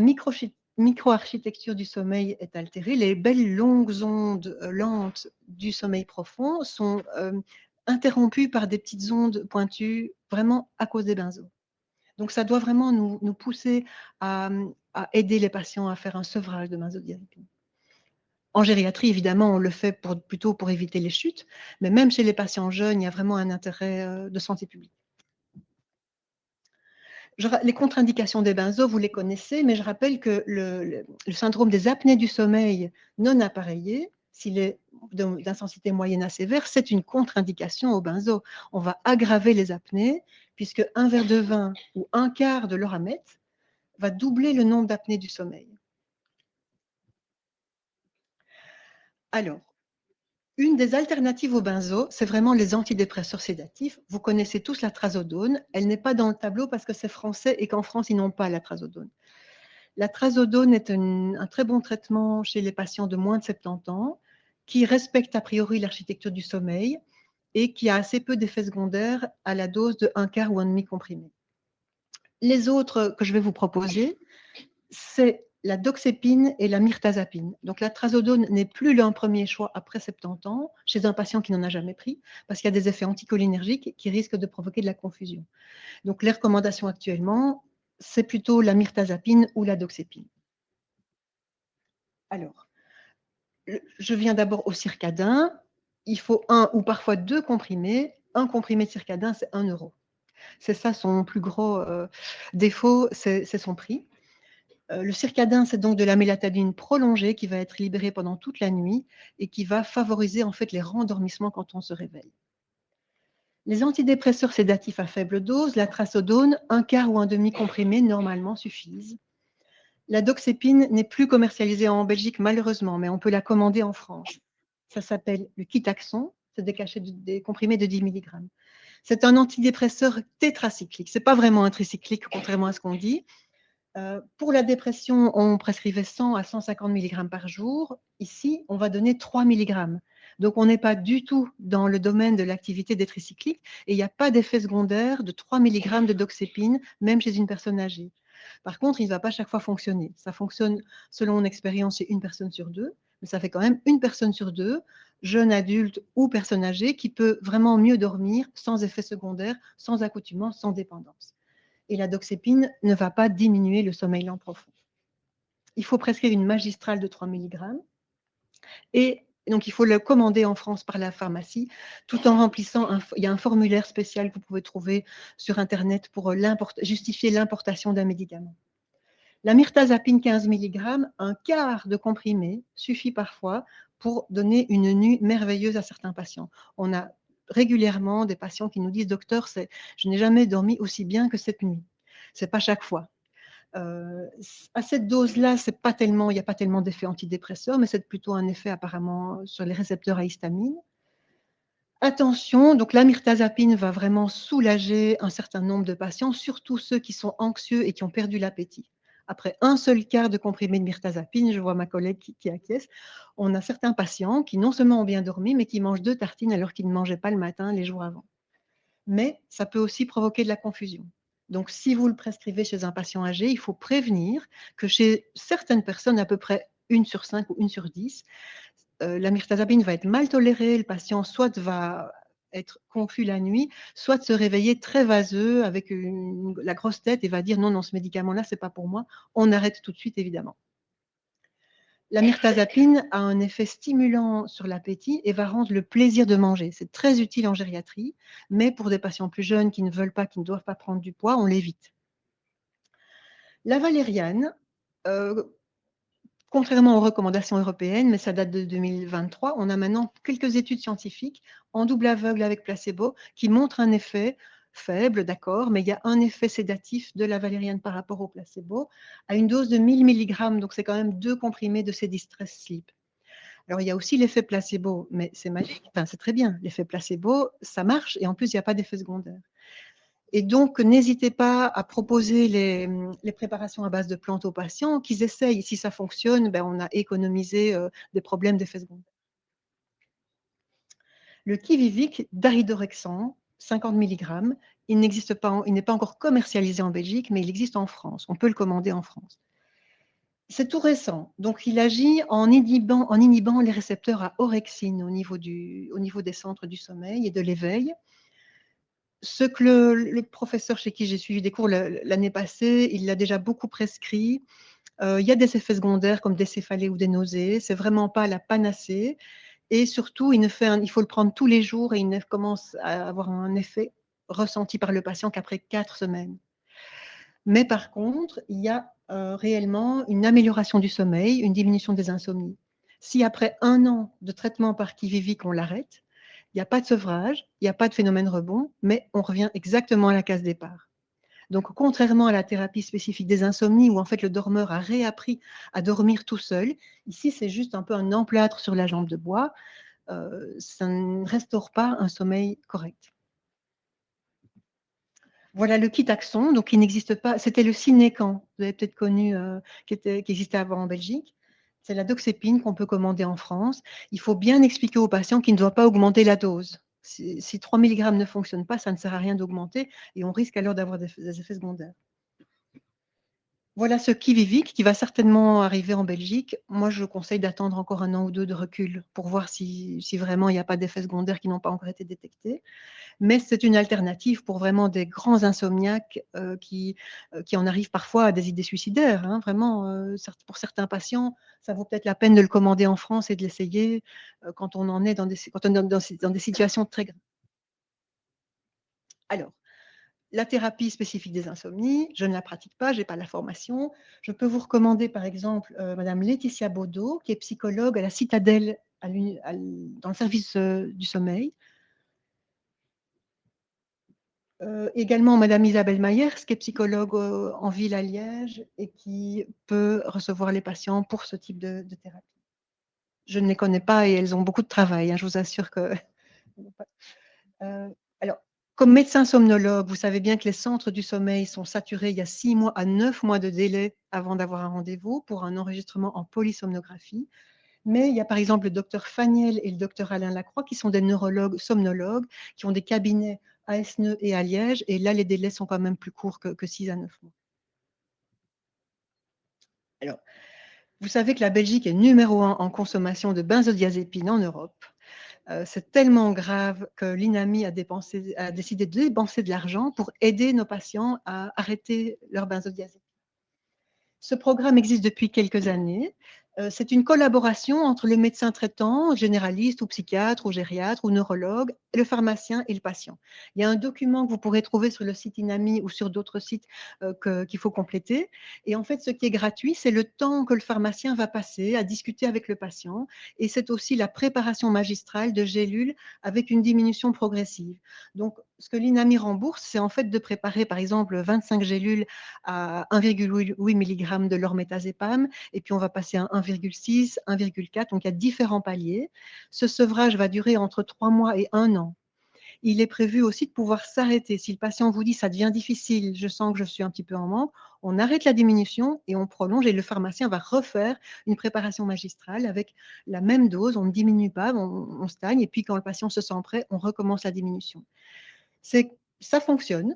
microarchitecture du sommeil est altérée. Les belles longues ondes lentes du sommeil profond sont interrompues par des petites ondes pointues, vraiment à cause des benzos. Donc, ça doit vraiment nous pousser à aider les patients à faire un sevrage de benzodiazépine. En gériatrie, évidemment, on le fait plutôt pour éviter les chutes, mais même chez les patients jeunes, il y a vraiment un intérêt de santé publique. Les contre-indications des benzos, vous les connaissez, mais je rappelle que le syndrome des apnées du sommeil non appareillé, s'il est d'intensité moyenne à sévère, c'est une contre-indication au benzo. On va aggraver les apnées, puisque un verre de vin ou un quart de l'oramètre va doubler le nombre d'apnées du sommeil. Alors, une des alternatives au benzo, c'est vraiment les antidépresseurs sédatifs. Vous connaissez tous la trazodone. Elle n'est pas dans le tableau parce que c'est français et qu'en France, ils n'ont pas la trazodone. La trazodone est un très bon traitement chez les patients de moins de 70 ans qui respecte a priori l'architecture du sommeil et qui a assez peu d'effets secondaires à la dose de 1 quart ou 1,5 comprimé. Les autres que je vais vous proposer, c'est la doxépine et la mirtazapine. Donc la trazodone n'est plus un premier choix après 70 ans chez un patient qui n'en a jamais pris parce qu'il y a des effets anticholinergiques qui risquent de provoquer de la confusion. Donc les recommandations actuellement, c'est plutôt la mirtazapine ou la doxépine. Alors, je viens d'abord au circadin. Il faut un ou parfois deux comprimés. Un comprimé de circadin, c'est 1 euro. C'est ça son plus gros défaut, c'est son prix. Le circadin, c'est donc de la mélatonine prolongée qui va être libérée pendant toute la nuit et qui va favoriser en fait les rendormissements quand on se réveille. Les antidépresseurs sédatifs à faible dose, la trazodone, 1 quart ou 1,5 comprimé normalement suffisent. La doxépine n'est plus commercialisée en Belgique malheureusement, mais on peut la commander en France. Ça s'appelle le Kitaxon, c'est des comprimés de 10 mg. C'est un antidépresseur tétracyclique, ce n'est pas vraiment un tricyclique contrairement à ce qu'on dit. Pour la dépression, on prescrivait 100 à 150 mg par jour. Ici, on va donner 3 mg. Donc, on n'est pas du tout dans le domaine de l'activité des tricycliques et il n'y a pas d'effet secondaire de 3 mg de doxépine, même chez une personne âgée. Par contre, il ne va pas chaque fois fonctionner. Ça fonctionne, selon mon expérience, chez une personne sur deux, mais ça fait quand même une personne sur deux, jeune adulte ou personne âgée, qui peut vraiment mieux dormir sans effet secondaire, sans accoutumance, sans dépendance. Et la doxépine ne va pas diminuer le sommeil lent profond. Il faut prescrire une magistrale de 3 mg et donc il faut le commander en France par la pharmacie tout en remplissant, il y a un formulaire spécial que vous pouvez trouver sur Internet pour justifier l'importation d'un médicament. La mirtazapine 15 mg, un quart de comprimé suffit parfois pour donner une nuit merveilleuse à certains patients. On a régulièrement des patients qui nous disent « Docteur, je n'ai jamais dormi aussi bien que cette nuit ». Ce n'est pas chaque fois. À cette dose-là, il n'y a pas tellement d'effet antidépresseur, mais c'est plutôt un effet apparemment sur les récepteurs à histamine. Attention, donc la mirtazapine va vraiment soulager un certain nombre de patients, surtout ceux qui sont anxieux et qui ont perdu l'appétit. Après un seul quart de comprimé de mirtazapine, je vois ma collègue qui acquiesce, on a certains patients qui non seulement ont bien dormi, mais qui mangent 2 tartines alors qu'ils ne mangeaient pas le matin les jours avant. Mais ça peut aussi provoquer de la confusion. Donc, si vous le prescrivez chez un patient âgé, il faut prévenir que chez certaines personnes, à peu près 1 sur 5 ou 1 sur 10, la mirtazapine va être mal tolérée, le patient soit va être confus la nuit, soit se réveiller très vaseux avec la grosse tête et va dire non, non, ce médicament-là, ce n'est pas pour moi. On arrête tout de suite, évidemment. La mirtazapine a un effet stimulant sur l'appétit et va rendre le plaisir de manger. C'est très utile en gériatrie, mais pour des patients plus jeunes qui ne veulent pas, qui ne doivent pas prendre du poids, on l'évite. La valériane, contrairement aux recommandations européennes, mais ça date de 2023, on a maintenant quelques études scientifiques en double aveugle avec placebo qui montrent un effet faible, d'accord, mais il y a un effet sédatif de la valériane par rapport au placebo à une dose de 1000 mg, donc c'est quand même 2 comprimés de ces distress sleep. Alors, il y a aussi l'effet placebo, mais c'est magique, enfin, c'est très bien. L'effet placebo, ça marche et en plus, il n'y a pas d'effet secondaire. Et donc, n'hésitez pas à proposer les préparations à base de plantes aux patients, qu'ils essayent. Si ça fonctionne, ben, on a économisé des problèmes d'effets secondaires. Le Kivivik daridorexant, 50 mg, il n'est pas encore commercialisé en Belgique, mais il existe en France. On peut le commander en France. C'est tout récent. Donc, il agit en inhibant les récepteurs à orexine au niveau des centres du sommeil et de l'éveil. Ce que le professeur chez qui j'ai suivi des cours l'année passée, il l'a déjà beaucoup prescrit. Il y a des effets secondaires comme des céphalées ou des nausées. C'est vraiment pas la panacée. Et surtout, il faut le prendre tous les jours et il ne commence à avoir un effet ressenti par le patient qu'après 4 semaines. Mais par contre, il y a réellement une amélioration du sommeil, une diminution des insomnies. Si après 1 an de traitement par Kivivic, on l'arrête, il n'y a pas de sevrage, il n'y a pas de phénomène rebond, mais on revient exactement à la case départ. Donc, contrairement à la thérapie spécifique des insomnies, où en fait le dormeur a réappris à dormir tout seul, ici c'est juste un peu un emplâtre sur la jambe de bois, ça ne restaure pas un sommeil correct. Voilà le Kitaxon, donc il n'existe pas, c'était le Cinécan, vous avez peut-être connu, qui existait avant en Belgique. C'est la doxépine qu'on peut commander en France. Il faut bien expliquer aux patients qu'il ne doit pas augmenter la dose. Si 3 mg ne fonctionne pas, ça ne sert à rien d'augmenter et on risque alors d'avoir des effets secondaires. Voilà ce Kivivic qui va certainement arriver en Belgique. Moi, je conseille d'attendre encore 1 an ou 2 de recul pour voir si vraiment il n'y a pas d'effets secondaires qui n'ont pas encore été détectés. Mais c'est une alternative pour vraiment des grands insomniaques qui en arrivent parfois à des idées suicidaires. Hein. Vraiment, pour certains patients, ça vaut peut-être la peine de le commander en France et de l'essayer quand on en est dans des situations très graves. Alors, la thérapie spécifique des insomnies, je ne la pratique pas, je n'ai pas la formation. Je peux vous recommander par exemple Madame Laetitia Baudot, qui est psychologue à la Citadelle dans le service du sommeil. Également Madame Isabelle Mayers, qui est psychologue en ville à Liège et qui peut recevoir les patients pour ce type de thérapie. Je ne les connais pas et elles ont beaucoup de travail, hein, je vous assure que. Alors, comme médecin somnologue, vous savez bien que les centres du sommeil sont saturés. Il y a 6 mois à 9 mois de délai avant d'avoir un rendez-vous pour un enregistrement en polysomnographie. Mais il y a par exemple le docteur Faniel et le docteur Alain Lacroix qui sont des neurologues somnologues qui ont des cabinets à Esneux et à Liège. Et là, les délais sont quand même plus courts que 6 à 9 mois. Alors, vous savez que la Belgique est numéro 1 en consommation de benzodiazépines en Europe. C'est tellement grave que l'INAMI a décidé de dépenser de l'argent pour aider nos patients à arrêter leur benzodiazépine. Ce programme existe depuis quelques années. C'est une collaboration entre le médecin traitant, généraliste ou psychiatre ou gériatre ou neurologue, le pharmacien et le patient. Il y a un document que vous pourrez trouver sur le site INAMI ou sur d'autres sites qu'il faut compléter. Et en fait, ce qui est gratuit, c'est le temps que le pharmacien va passer à discuter avec le patient. Et c'est aussi la préparation magistrale de gélules avec une diminution progressive. Donc, ce que l'INAMI rembourse, c'est en fait de préparer, par exemple, 25 gélules à 1,8 mg de l'ormétazépam, et puis on va passer à 1,6, 1,4, donc il y a différents paliers. Ce sevrage va durer entre 3 mois et 1 an. Il est prévu aussi de pouvoir s'arrêter. Si le patient vous dit ça devient difficile, je sens que je suis un petit peu en manque, on arrête la diminution et on prolonge et le pharmacien va refaire une préparation magistrale avec la même dose, on ne diminue pas, on stagne et puis quand le patient se sent prêt, on recommence la diminution. Ça fonctionne.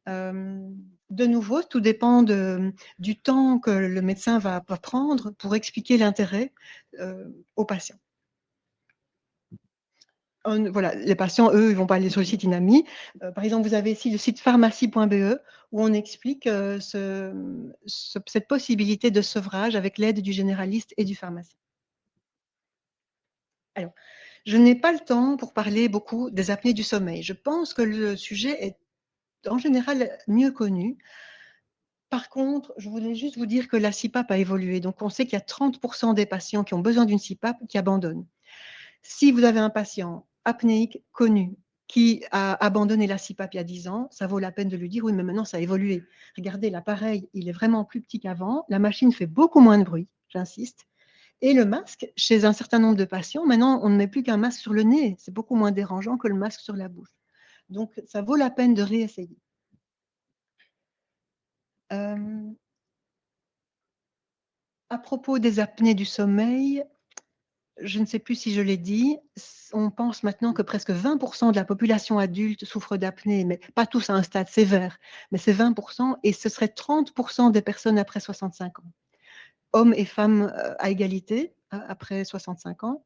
De nouveau, tout dépend du temps que le médecin va prendre pour expliquer l'intérêt aux patients. Voilà, les patients, eux, ils ne vont pas aller sur le site INAMI. Par exemple, vous avez ici le site pharmacie.be où on explique cette possibilité de sevrage avec l'aide du généraliste et du pharmacien. Alors, je n'ai pas le temps pour parler beaucoup des apnées du sommeil. Je pense que le sujet est en général mieux connu. Par contre, je voulais juste vous dire que la CPAP a évolué. Donc, on sait qu'il y a 30% des patients qui ont besoin d'une CPAP qui abandonnent. Si vous avez un patient apnéique connu qui a abandonné la CPAP il y a 10 ans, ça vaut la peine de lui dire oui, mais maintenant ça a évolué. Regardez, l'appareil, il est vraiment plus petit qu'avant. La machine fait beaucoup moins de bruit, j'insiste. Et le masque, chez un certain nombre de patients, maintenant, on ne met plus qu'un masque sur le nez. C'est beaucoup moins dérangeant que le masque sur la bouche. Donc, ça vaut la peine de réessayer. À propos des apnées du sommeil, je ne sais plus si je l'ai dit, on pense maintenant que presque 20% de la population adulte souffre d'apnée, mais pas tous à un stade sévère, mais c'est 20% et ce serait 30% des personnes après 65 ans. Hommes et femmes à égalité après 65 ans.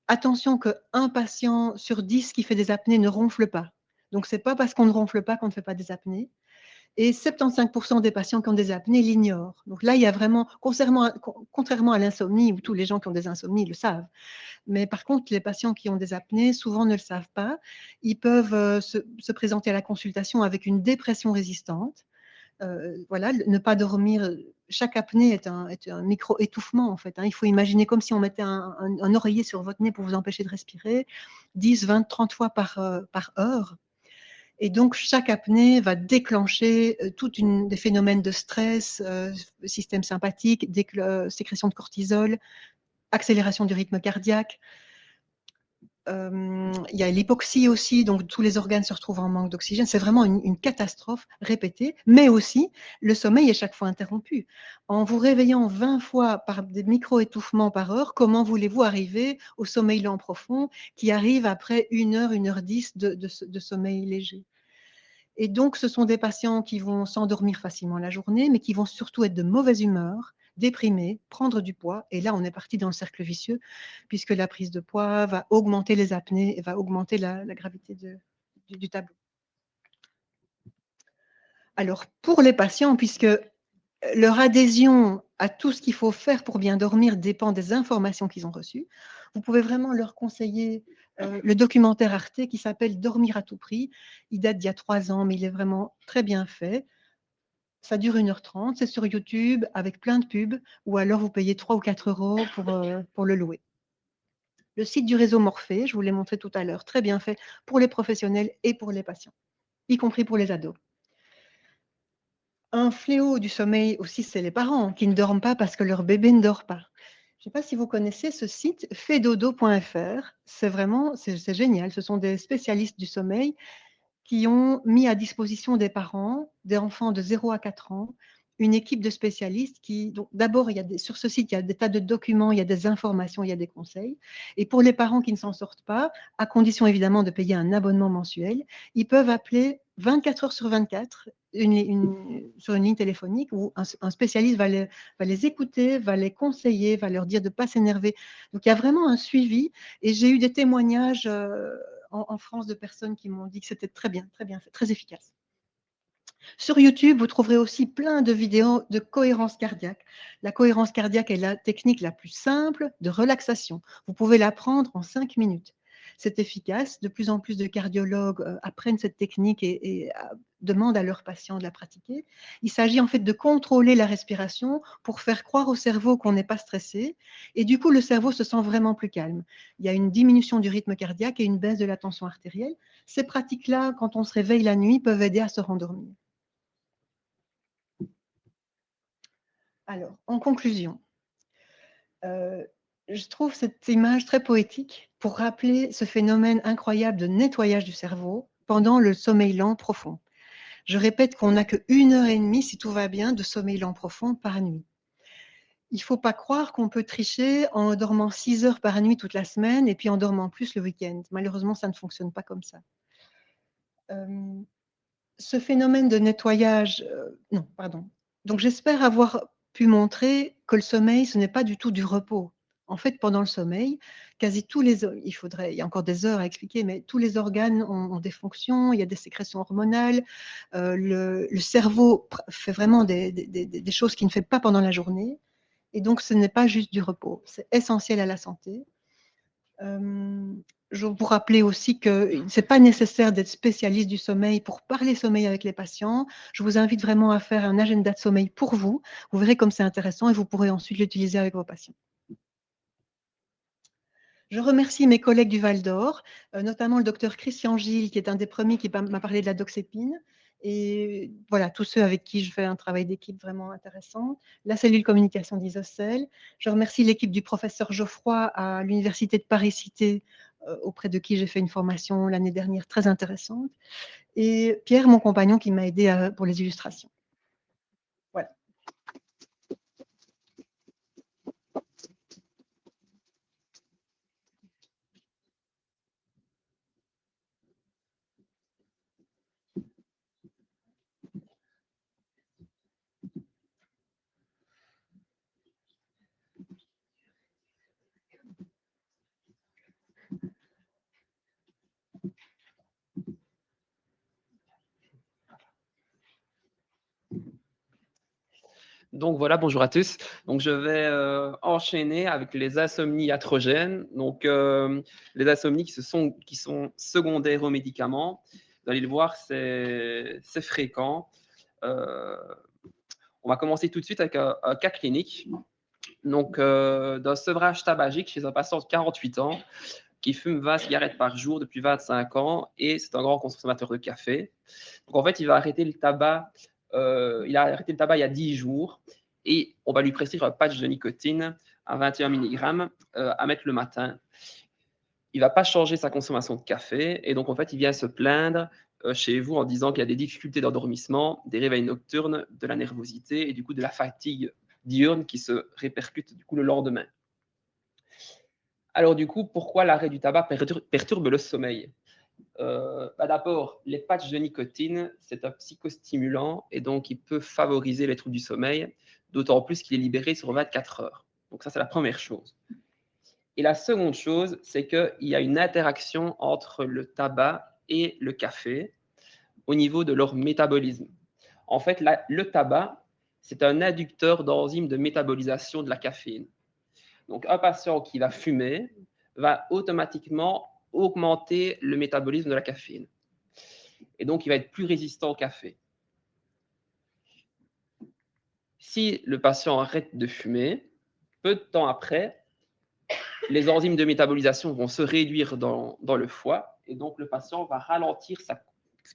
Attention qu'un patient sur 10 qui fait des apnées ne ronfle pas. Donc, ce n'est pas parce qu'on ne ronfle pas qu'on ne fait pas des apnées. Et 75% des patients qui ont des apnées l'ignorent. Donc là, il y a vraiment, contrairement à l'insomnie, où tous les gens qui ont des insomnies le savent, mais par contre, les patients qui ont des apnées, souvent ne le savent pas. Ils peuvent se présenter à la consultation avec une dépression résistante, Voilà, ne pas dormir. Chaque apnée est un micro-étouffement, en fait. Hein. Il faut imaginer comme si on mettait un oreiller sur votre nez pour vous empêcher de respirer, 10, 20, 30 fois par heure. Et donc, chaque apnée va déclencher des phénomènes de stress, système sympathique, sécrétion de cortisol, accélération du rythme cardiaque. Il y a l'hypoxie aussi, donc tous les organes se retrouvent en manque d'oxygène. C'est vraiment une catastrophe répétée, mais aussi le sommeil est chaque fois interrompu. En vous réveillant 20 fois par des micro-étouffements par heure, comment voulez-vous arriver au sommeil lent profond qui arrive après 1 heure 10 de sommeil léger? Et donc, ce sont des patients qui vont s'endormir facilement la journée, mais qui vont surtout être de mauvaise humeur, déprimés, prendre du poids. Et là, on est parti dans le cercle vicieux, puisque la prise de poids va augmenter les apnées et va augmenter la gravité du tableau. Alors, pour les patients, puisque leur adhésion à tout ce qu'il faut faire pour bien dormir dépend des informations qu'ils ont reçues, vous pouvez vraiment leur conseiller le documentaire Arte qui s'appelle Dormir à tout prix. Il date d'il y a 3 ans, mais il est vraiment très bien fait. Ça dure 1 h 30, c'est sur YouTube avec plein de pubs, ou alors vous payez 3 ou 4 euros pour le louer. Le site du réseau Morphée, je vous l'ai montré tout à l'heure, très bien fait pour les professionnels et pour les patients, y compris pour les ados. Un fléau du sommeil aussi, c'est les parents qui ne dorment pas parce que leur bébé ne dort pas. Je ne sais pas si vous connaissez ce site fedodo.fr. C'est génial. Ce sont des spécialistes du sommeil qui ont mis à disposition des parents, des enfants de 0 à 4 ans, une équipe de spécialistes qui, donc d'abord, sur ce site, il y a des tas de documents, il y a des informations, il y a des conseils. Et pour les parents qui ne s'en sortent pas, à condition évidemment de payer un abonnement mensuel, ils peuvent appeler 24 heures sur 24 sur une ligne téléphonique où un spécialiste va les écouter, va les conseiller, va leur dire de ne pas s'énerver. Donc il y a vraiment un suivi et j'ai eu des témoignages en France de personnes qui m'ont dit que c'était très bien fait, très efficace. Sur YouTube, vous trouverez aussi plein de vidéos de cohérence cardiaque. La cohérence cardiaque est la technique la plus simple de relaxation. Vous pouvez l'apprendre en 5 minutes. C'est efficace. De plus en plus de cardiologues apprennent cette technique et demandent à leurs patients de la pratiquer. Il s'agit en fait de contrôler la respiration pour faire croire au cerveau qu'on n'est pas stressé. Et du coup, le cerveau se sent vraiment plus calme. Il y a une diminution du rythme cardiaque et une baisse de la tension artérielle. Ces pratiques-là, quand on se réveille la nuit, peuvent aider à se rendormir. Alors, en conclusion, je trouve cette image très poétique pour rappeler ce phénomène incroyable de nettoyage du cerveau pendant le sommeil lent profond. Je répète qu'on n'a que 1 h 30, si tout va bien, de sommeil lent profond par nuit. Il ne faut pas croire qu'on peut tricher en dormant 6 heures par nuit toute la semaine et puis en dormant plus le week-end. Malheureusement, ça ne fonctionne pas comme ça. Ce phénomène de nettoyage, non, pardon. Donc j'espère avoir pu montrer que le sommeil, ce n'est pas du tout du repos. En fait, pendant le sommeil, il y a encore des heures à expliquer, mais tous les organes ont des fonctions, il y a des sécrétions hormonales, le cerveau fait vraiment des choses qu'il ne fait pas pendant la journée, et donc ce n'est pas juste du repos, c'est essentiel à la santé. Je vous rappeler aussi que ce n'est pas nécessaire d'être spécialiste du sommeil pour parler sommeil avec les patients. Je vous invite vraiment à faire un agenda de sommeil pour vous. Vous verrez comme c'est intéressant et vous pourrez ensuite l'utiliser avec vos patients. Je remercie mes collègues du Val d'Or, notamment le docteur Christian Gilles, qui est un des premiers qui m'a parlé de la doxépine. Et voilà, tous ceux avec qui je fais un travail d'équipe vraiment intéressant. La cellule communication d'Isocel. Je remercie l'équipe du professeur Geoffroy à l'Université de Paris-Cité, auprès de qui j'ai fait une formation l'année dernière très intéressante. Et Pierre, mon compagnon, qui m'a aidé pour les illustrations. Voilà. Donc voilà, bonjour à tous. Donc je vais enchaîner avec les insomnies iatrogènes. Donc les insomnies qui sont secondaires aux médicaments. Vous allez le voir, c'est fréquent. On va commencer tout de suite avec un cas clinique. Donc, d'un sevrage tabagique chez un patient de 48 ans qui fume 20 cigarettes par jour depuis 25 ans et c'est un grand consommateur de café. Donc, en fait, il a arrêté le tabac il y a 10 jours et on va lui prescrire un patch de nicotine à 21 mg à mettre le matin. Il ne va pas changer sa consommation de café et donc, en fait, il vient se plaindre chez vous en disant qu'il y a des difficultés d'endormissement, des réveils nocturnes, de la nervosité et du coup de la fatigue diurne qui se répercute du coup le lendemain. Alors du coup, pourquoi l'arrêt du tabac perturbe le sommeil? D'abord, les patchs de nicotine, c'est un psychostimulant et donc il peut favoriser les troubles du sommeil, d'autant plus qu'il est libéré sur 24 heures. Donc ça, c'est la première chose. Et la seconde chose, c'est qu'il y a une interaction entre le tabac et le café au niveau de leur métabolisme. En fait, le tabac, c'est un inducteur d'enzymes de métabolisation de la caféine. Donc, un patient qui va fumer va automatiquement augmenter le métabolisme de la caféine. Et donc, il va être plus résistant au café. Si le patient arrête de fumer, peu de temps après, les enzymes de métabolisation vont se réduire dans le foie et donc le patient va ralentir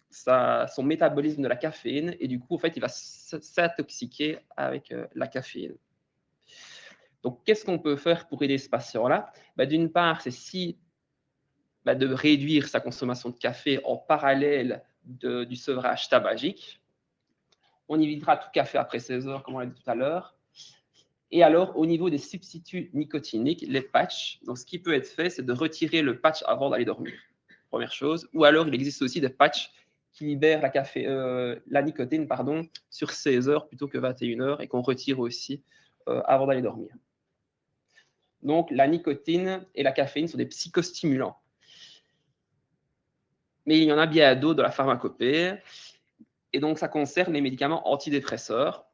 son métabolisme de la caféine et du coup, en fait, il va s'intoxiquer avec la caféine. Donc, qu'est-ce qu'on peut faire pour aider ce patient-là? D'une part, c'est de réduire sa consommation de café en parallèle du sevrage tabagique. On évitera tout café après 16 heures, comme on l'a dit tout à l'heure. Et alors, au niveau des substituts nicotiniques, les patchs, donc ce qui peut être fait, c'est de retirer le patch avant d'aller dormir, première chose. Ou alors, il existe aussi des patchs qui libèrent la nicotine sur 16 heures plutôt que 21 heures et qu'on retire aussi avant d'aller dormir. Donc, la nicotine et la caféine sont des psychostimulants. Mais il y en a bien d'autres dans la pharmacopée. Et donc, ça concerne les médicaments antidépresseurs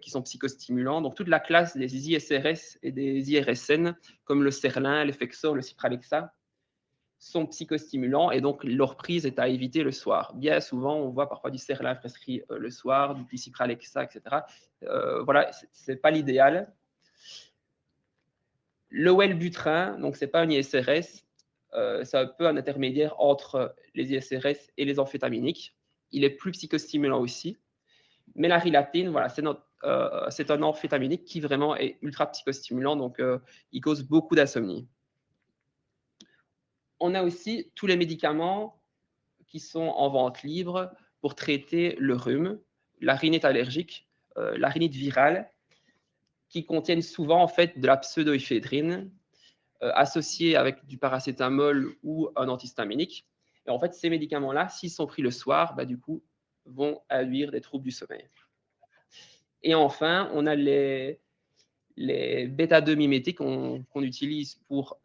qui sont psychostimulants. Donc, toute la classe des ISRS et des IRSN, comme le Serlin, l'Effexor, le Cipralexa, sont psychostimulants et donc leur prise est à éviter le soir. Bien souvent, on voit parfois du Serlin prescrit le soir, du Cipralexa, etc. Voilà, ce n'est pas l'idéal. Le Wellbutrin, donc ce n'est pas un ISRS, c'est un peu un intermédiaire entre les ISRS et les amphétaminiques. Il est plus psychostimulant aussi. Mais la rilatine, voilà, c'est un amphétaminique qui vraiment est ultra psychostimulant, donc il cause beaucoup d'insomnie. On a aussi tous les médicaments qui sont en vente libre pour traiter le rhume, la rhinite allergique, la rhinite virale, qui contiennent souvent en fait de la pseudoéphédrine associée avec du paracétamol ou un antihistaminique. Et en fait, ces médicaments-là, s'ils sont pris le soir, du coup, vont induire des troubles du sommeil. Et enfin, on a les bêta-2 mimétiques qu'on utilise pour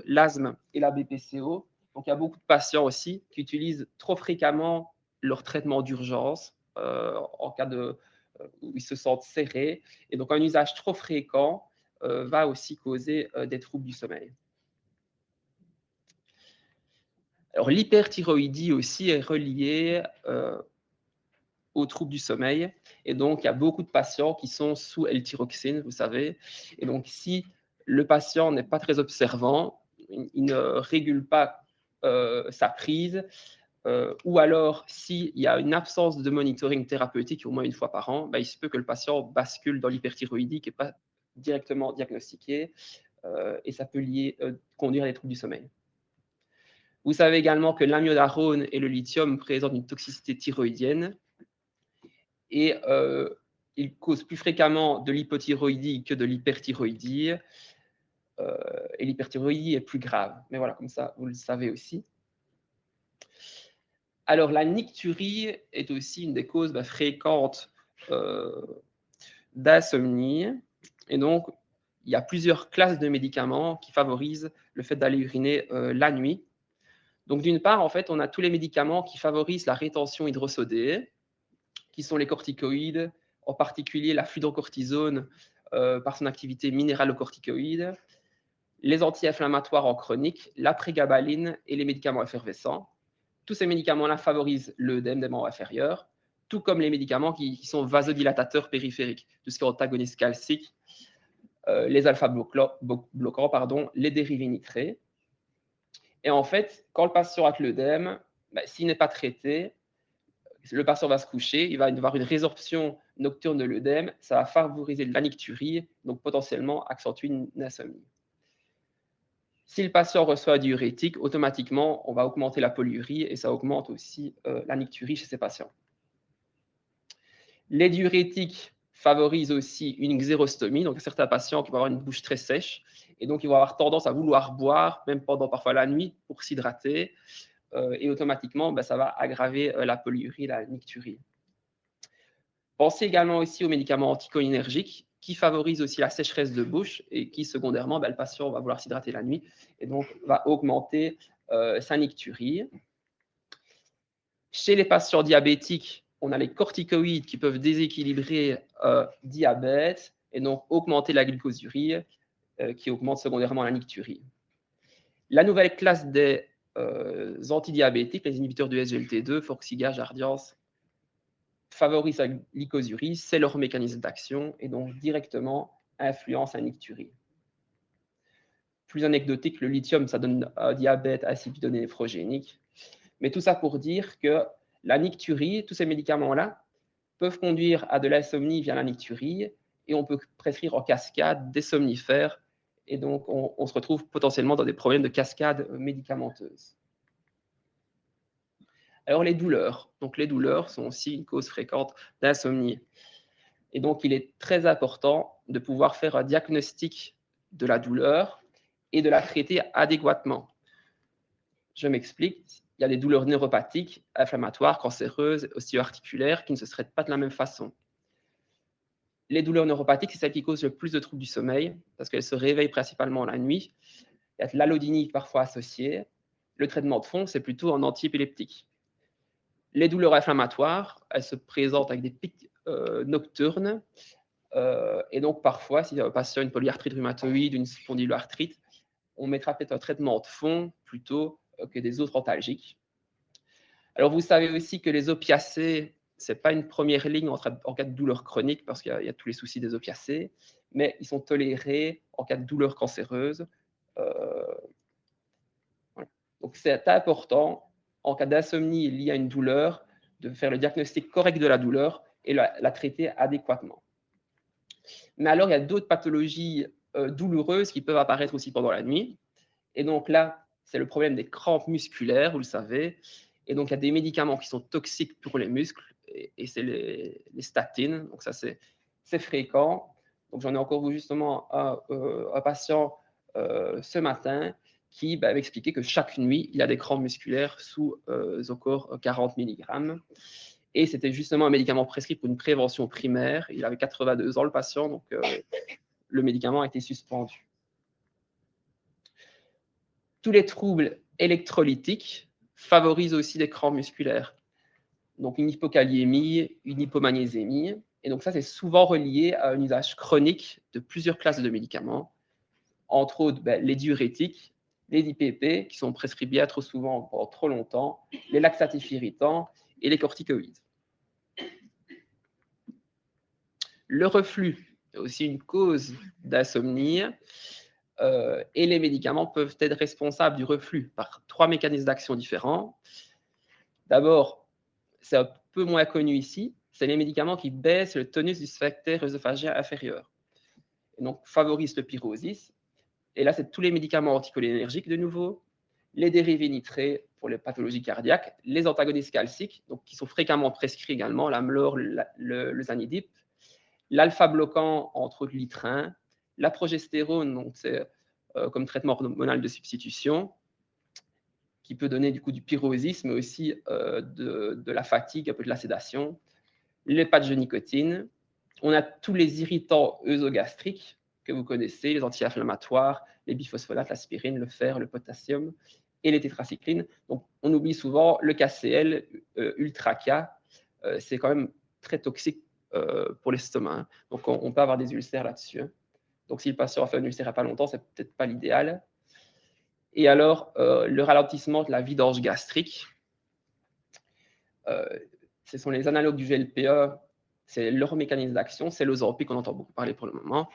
l'asthme et la BPCO. Donc, il y a beaucoup de patients aussi qui utilisent trop fréquemment leur traitement d'urgence en cas où ils se sentent serrés. Et donc, un usage trop fréquent va aussi causer des troubles du sommeil. Alors, l'hyperthyroïdie aussi est reliée aux troubles du sommeil. Et donc, il y a beaucoup de patients qui sont sous L-thyroxine, vous savez. Et donc, si le patient n'est pas très observant, il ne régule pas sa prise, ou alors s'il y a une absence de monitoring thérapeutique au moins une fois par an, il se peut que le patient bascule dans l'hyperthyroïdie qui n'est pas directement diagnostiquée et ça peut conduire à des troubles du sommeil. Vous savez également que l'amiodarone et le lithium présentent une toxicité thyroïdienne et ils causent plus fréquemment de l'hypothyroïdie que de l'hyperthyroïdie. Et l'hyperthyroïdie est plus grave. Mais voilà, comme ça, vous le savez aussi. Alors, la nicturie est aussi une des causes fréquentes d'insomnie. Et donc, il y a plusieurs classes de médicaments qui favorisent le fait d'aller uriner la nuit. Donc, d'une part, en fait, on a tous les médicaments qui favorisent la rétention hydrosodée, qui sont les corticoïdes, en particulier la fludrocortisone par son activité minéralocorticoïde, les anti-inflammatoires en chronique, la prégabaline et les médicaments effervescents. Tous ces médicaments-là favorisent l'œdème des membres inférieurs. tout comme les médicaments qui sont vasodilatateurs périphériques, tout ce qui est antagoniste calcique, les alpha-bloquants, pardon, les dérivés nitrés. Et en fait, quand le patient a l'œdème, s'il n'est pas traité, le patient va se coucher, il va avoir une résorption nocturne de l'œdème, ça va favoriser l'anicturie, donc potentiellement accentuer une insomnie. Si le patient reçoit du diurétique, automatiquement, on va augmenter la polyurie et ça augmente aussi l'anicturie chez ces patients. Les diurétiques favorisent aussi une xérostomie, donc certains patients qui vont avoir une bouche très sèche et donc ils vont avoir tendance à vouloir boire, même pendant parfois la nuit, pour s'hydrater. Et automatiquement, ça va aggraver la polyurie, la nicturie. Pensez également aussi aux médicaments anticholinergiques qui favorisent aussi la sécheresse de bouche et qui, secondairement, le patient va vouloir s'hydrater la nuit et donc va augmenter sa nicturie. Chez les patients diabétiques, on a les corticoïdes qui peuvent déséquilibrer diabète et donc augmenter la glucosurie qui augmente secondairement la nicturie. La nouvelle classe des antidiabétiques, les inhibiteurs du SGLT2, Forxiga, Jardiance, favorisent la glycosurie, c'est leur mécanisme d'action et donc directement influence la nicturie. Plus anecdotique, le lithium, ça donne diabète acididonéphhrogénique. Mais tout ça pour dire que la nicturie, tous ces médicaments-là, peuvent conduire à de l'insomnie via la nicturie et on peut prescrire en cascade des somnifères et donc on se retrouve potentiellement dans des problèmes de cascade médicamenteuse. Alors les douleurs. Donc les douleurs sont aussi une cause fréquente d'insomnie. Et donc il est très important de pouvoir faire un diagnostic de la douleur et de la traiter adéquatement. Je m'explique. Il y a des douleurs neuropathiques, inflammatoires, cancéreuses, ostéo-articulaires qui ne se traitent pas de la même façon. Les douleurs neuropathiques, c'est celles qui causent le plus de troubles du sommeil parce qu'elles se réveillent principalement la nuit. Il y a de l'allodynie parfois associée. Le traitement de fond, c'est plutôt en antiépileptique. Les douleurs inflammatoires, elles se présentent avec des pics nocturnes. Et donc, parfois, si un patient a une polyarthrite rhumatoïde, une spondyloarthrite, on mettra peut-être un traitement de fond plutôt que des autres antalgiques. Alors, vous savez aussi que les opiacés, ce n'est pas une première ligne en cas de douleur chronique, parce qu'il y a tous les soucis des opiacés, mais ils sont tolérés en cas de douleur cancéreuse. Voilà. Donc, c'est important, en cas d'insomnie liée à une douleur, de faire le diagnostic correct de la douleur et la traiter adéquatement. Mais alors, il y a d'autres pathologies douloureuses qui peuvent apparaître aussi pendant la nuit. Et donc là, c'est le problème des crampes musculaires, vous le savez. Et donc, il y a des médicaments qui sont toxiques pour les muscles, et c'est les statines. Donc, ça, c'est fréquent. Donc, j'en ai encore vu justement un patient ce matin qui m'expliquait que chaque nuit, il a des crampes musculaires sous Zocor 40 mg. Et c'était justement un médicament prescrit pour une prévention primaire. Il avait 82 ans, le patient, donc le médicament a été suspendu. Tous les troubles électrolytiques favorisent aussi des crampes musculaires. Donc une hypokaliémie, une hypomagnésémie. Et donc ça, c'est souvent relié à un usage chronique de plusieurs classes de médicaments, entre autres les diurétiques, les IPP, qui sont prescrits bien trop souvent pendant trop longtemps, les laxatifs irritants et les corticoïdes. Le reflux est aussi une cause d'insomnie. Et les médicaments peuvent être responsables du reflux par 3 mécanismes d'action différents. D'abord, c'est un peu moins connu ici, c'est les médicaments qui baissent le tonus du sphincter œsophagien inférieur. Et donc, favorisent le pyrosis. Et là, c'est tous les médicaments anticholinergiques de nouveau, les dérivés nitrés pour les pathologies cardiaques, les antagonistes calciques, donc qui sont fréquemment prescrits également, l'Amlor, le Zanidip, l'alpha-bloquant, entre autres l'itrin, la progestérone, donc c'est comme traitement hormonal de substitution, qui peut donner du coup du pyrosis, mais aussi de la fatigue, un peu de la sédation, les patchs de nicotine. On a tous les irritants œsogastriques que vous connaissez, les anti-inflammatoires, les biphosphonates, l'aspirine, le fer, le potassium et les tétracyclines. Donc, on oublie souvent le KCL, Ultra-K. C'est quand même très toxique pour l'estomac. Hein. Donc, on peut avoir des ulcères là-dessus. Hein. Donc, si le patient a fait un ulcère il n'y a pas longtemps, c'est peut-être pas l'idéal. Et alors, le ralentissement de la vidange gastrique. ce sont les analogues du GLP-1, c'est leur mécanisme d'action, c'est l'Ozempic qu'on entend beaucoup parler pour le moment.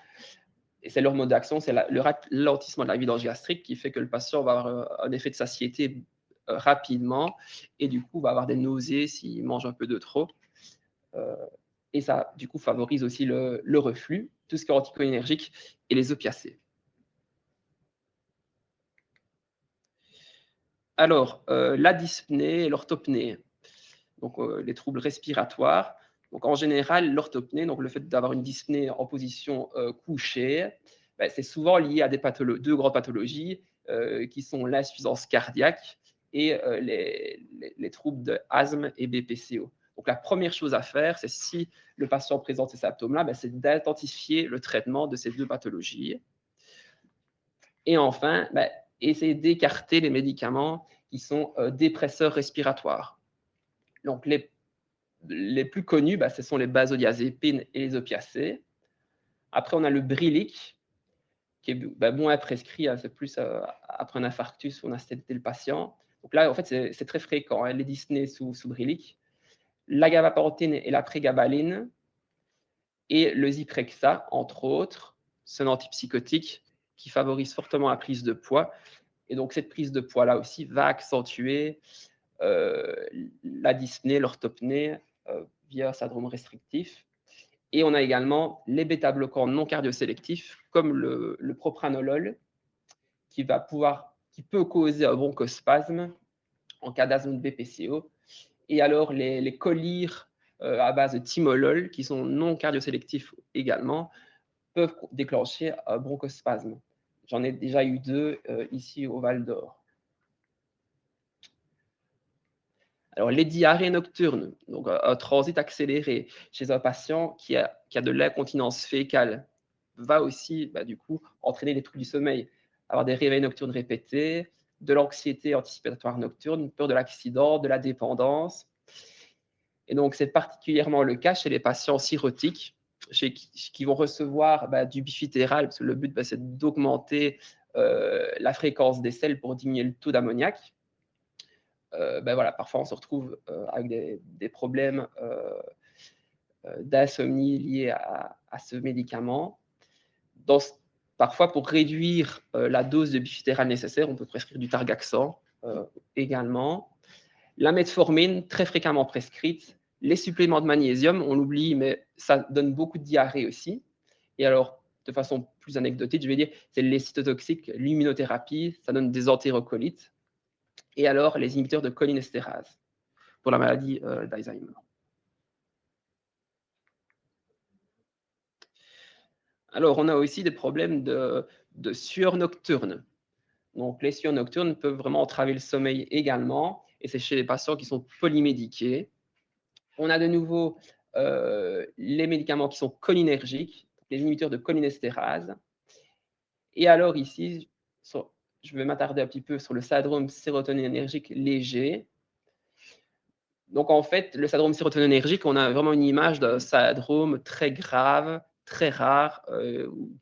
Et c'est leur mode d'action, c'est le ralentissement de la vidange gastrique qui fait que le patient va avoir un effet de satiété rapidement et du coup va avoir des nausées s'il mange un peu de trop. Et ça, du coup, favorise aussi le reflux, tout ce qui est anticholinergique et les opiacés. Alors, la dyspnée et l'orthopnée, donc les troubles respiratoires. Donc, en général, l'orthopnée, donc le fait d'avoir une dyspnée en position couchée, ben, c'est souvent lié à deux grandes pathologies qui sont l'insuffisance cardiaque et les troubles de asthme et BPCO. Donc, la première chose à faire, c'est si le patient présente ces symptômes-là, ben, c'est d'intensifier le traitement de ces deux pathologies. Et enfin, ben, essayer d'écarter les médicaments qui sont dépresseurs respiratoires. Donc, les plus connus, bah, ce sont les benzodiazépines et les opiacés. Après, on a le Brilique, qui est moins prescrit, hein, c'est plus après un infarctus, on a sédaté le patient. Donc là, en fait, c'est très fréquent, hein, les dyspnées sous Brilique. La gabapentin et la prégabaline, et le Zyprexa, entre autres, c'est un antipsychotique qui favorise fortement la prise de poids. Et donc, cette prise de poids-là aussi va accentuer la dyspnée, l'orthopnée via syndrome restrictif. Et on a également les bêta-bloquants non cardiosélectifs, comme le propranolol, qui peut causer un bronchospasme en cas d'asthme de BPCO. Et alors, les collyres à base de timolol, qui sont non cardiosélectifs également, peuvent déclencher un bronchospasme. J'en ai déjà eu 2 ici au Val d'Or. Alors, les diarrhées nocturnes, donc un transit accéléré chez un patient qui a de l'incontinence fécale, va aussi, du coup, entraîner des troubles du sommeil, avoir des réveils nocturnes répétés, de l'anxiété anticipatoire nocturne, peur de l'accident, de la dépendance. Et donc, c'est particulièrement le cas chez les patients cirrhotiques, qui vont recevoir du bifitéral, parce que le but, c'est d'augmenter la fréquence des selles pour diminuer le taux d'ammoniac. Voilà, parfois on se retrouve avec des problèmes d'insomnie liés à ce médicament. Parfois, pour réduire la dose de bifitéral nécessaire, on peut prescrire du targaxan également. La metformine, très fréquemment prescrite. Les suppléments de magnésium, on l'oublie, mais ça donne beaucoup de diarrhée aussi. Et alors, de façon plus anecdotique, je vais dire, c'est les cytotoxiques, l'immunothérapie, ça donne des entérocolites. Et alors, les inhibiteurs de cholinestérase pour la maladie d'Alzheimer. Alors, on a aussi des problèmes de sueur nocturne. Donc, les sueurs nocturnes peuvent vraiment entraver le sommeil également, et c'est chez les patients qui sont polymédiqués. On a de nouveau les médicaments qui sont cholinergiques, les inhibiteurs de cholinestérase. Et alors ici, je vais m'attarder un petit peu sur le syndrome sérotoninergique léger. Donc, en fait, le syndrome sérotoninergique, on a vraiment une image d'un syndrome très grave, très rare,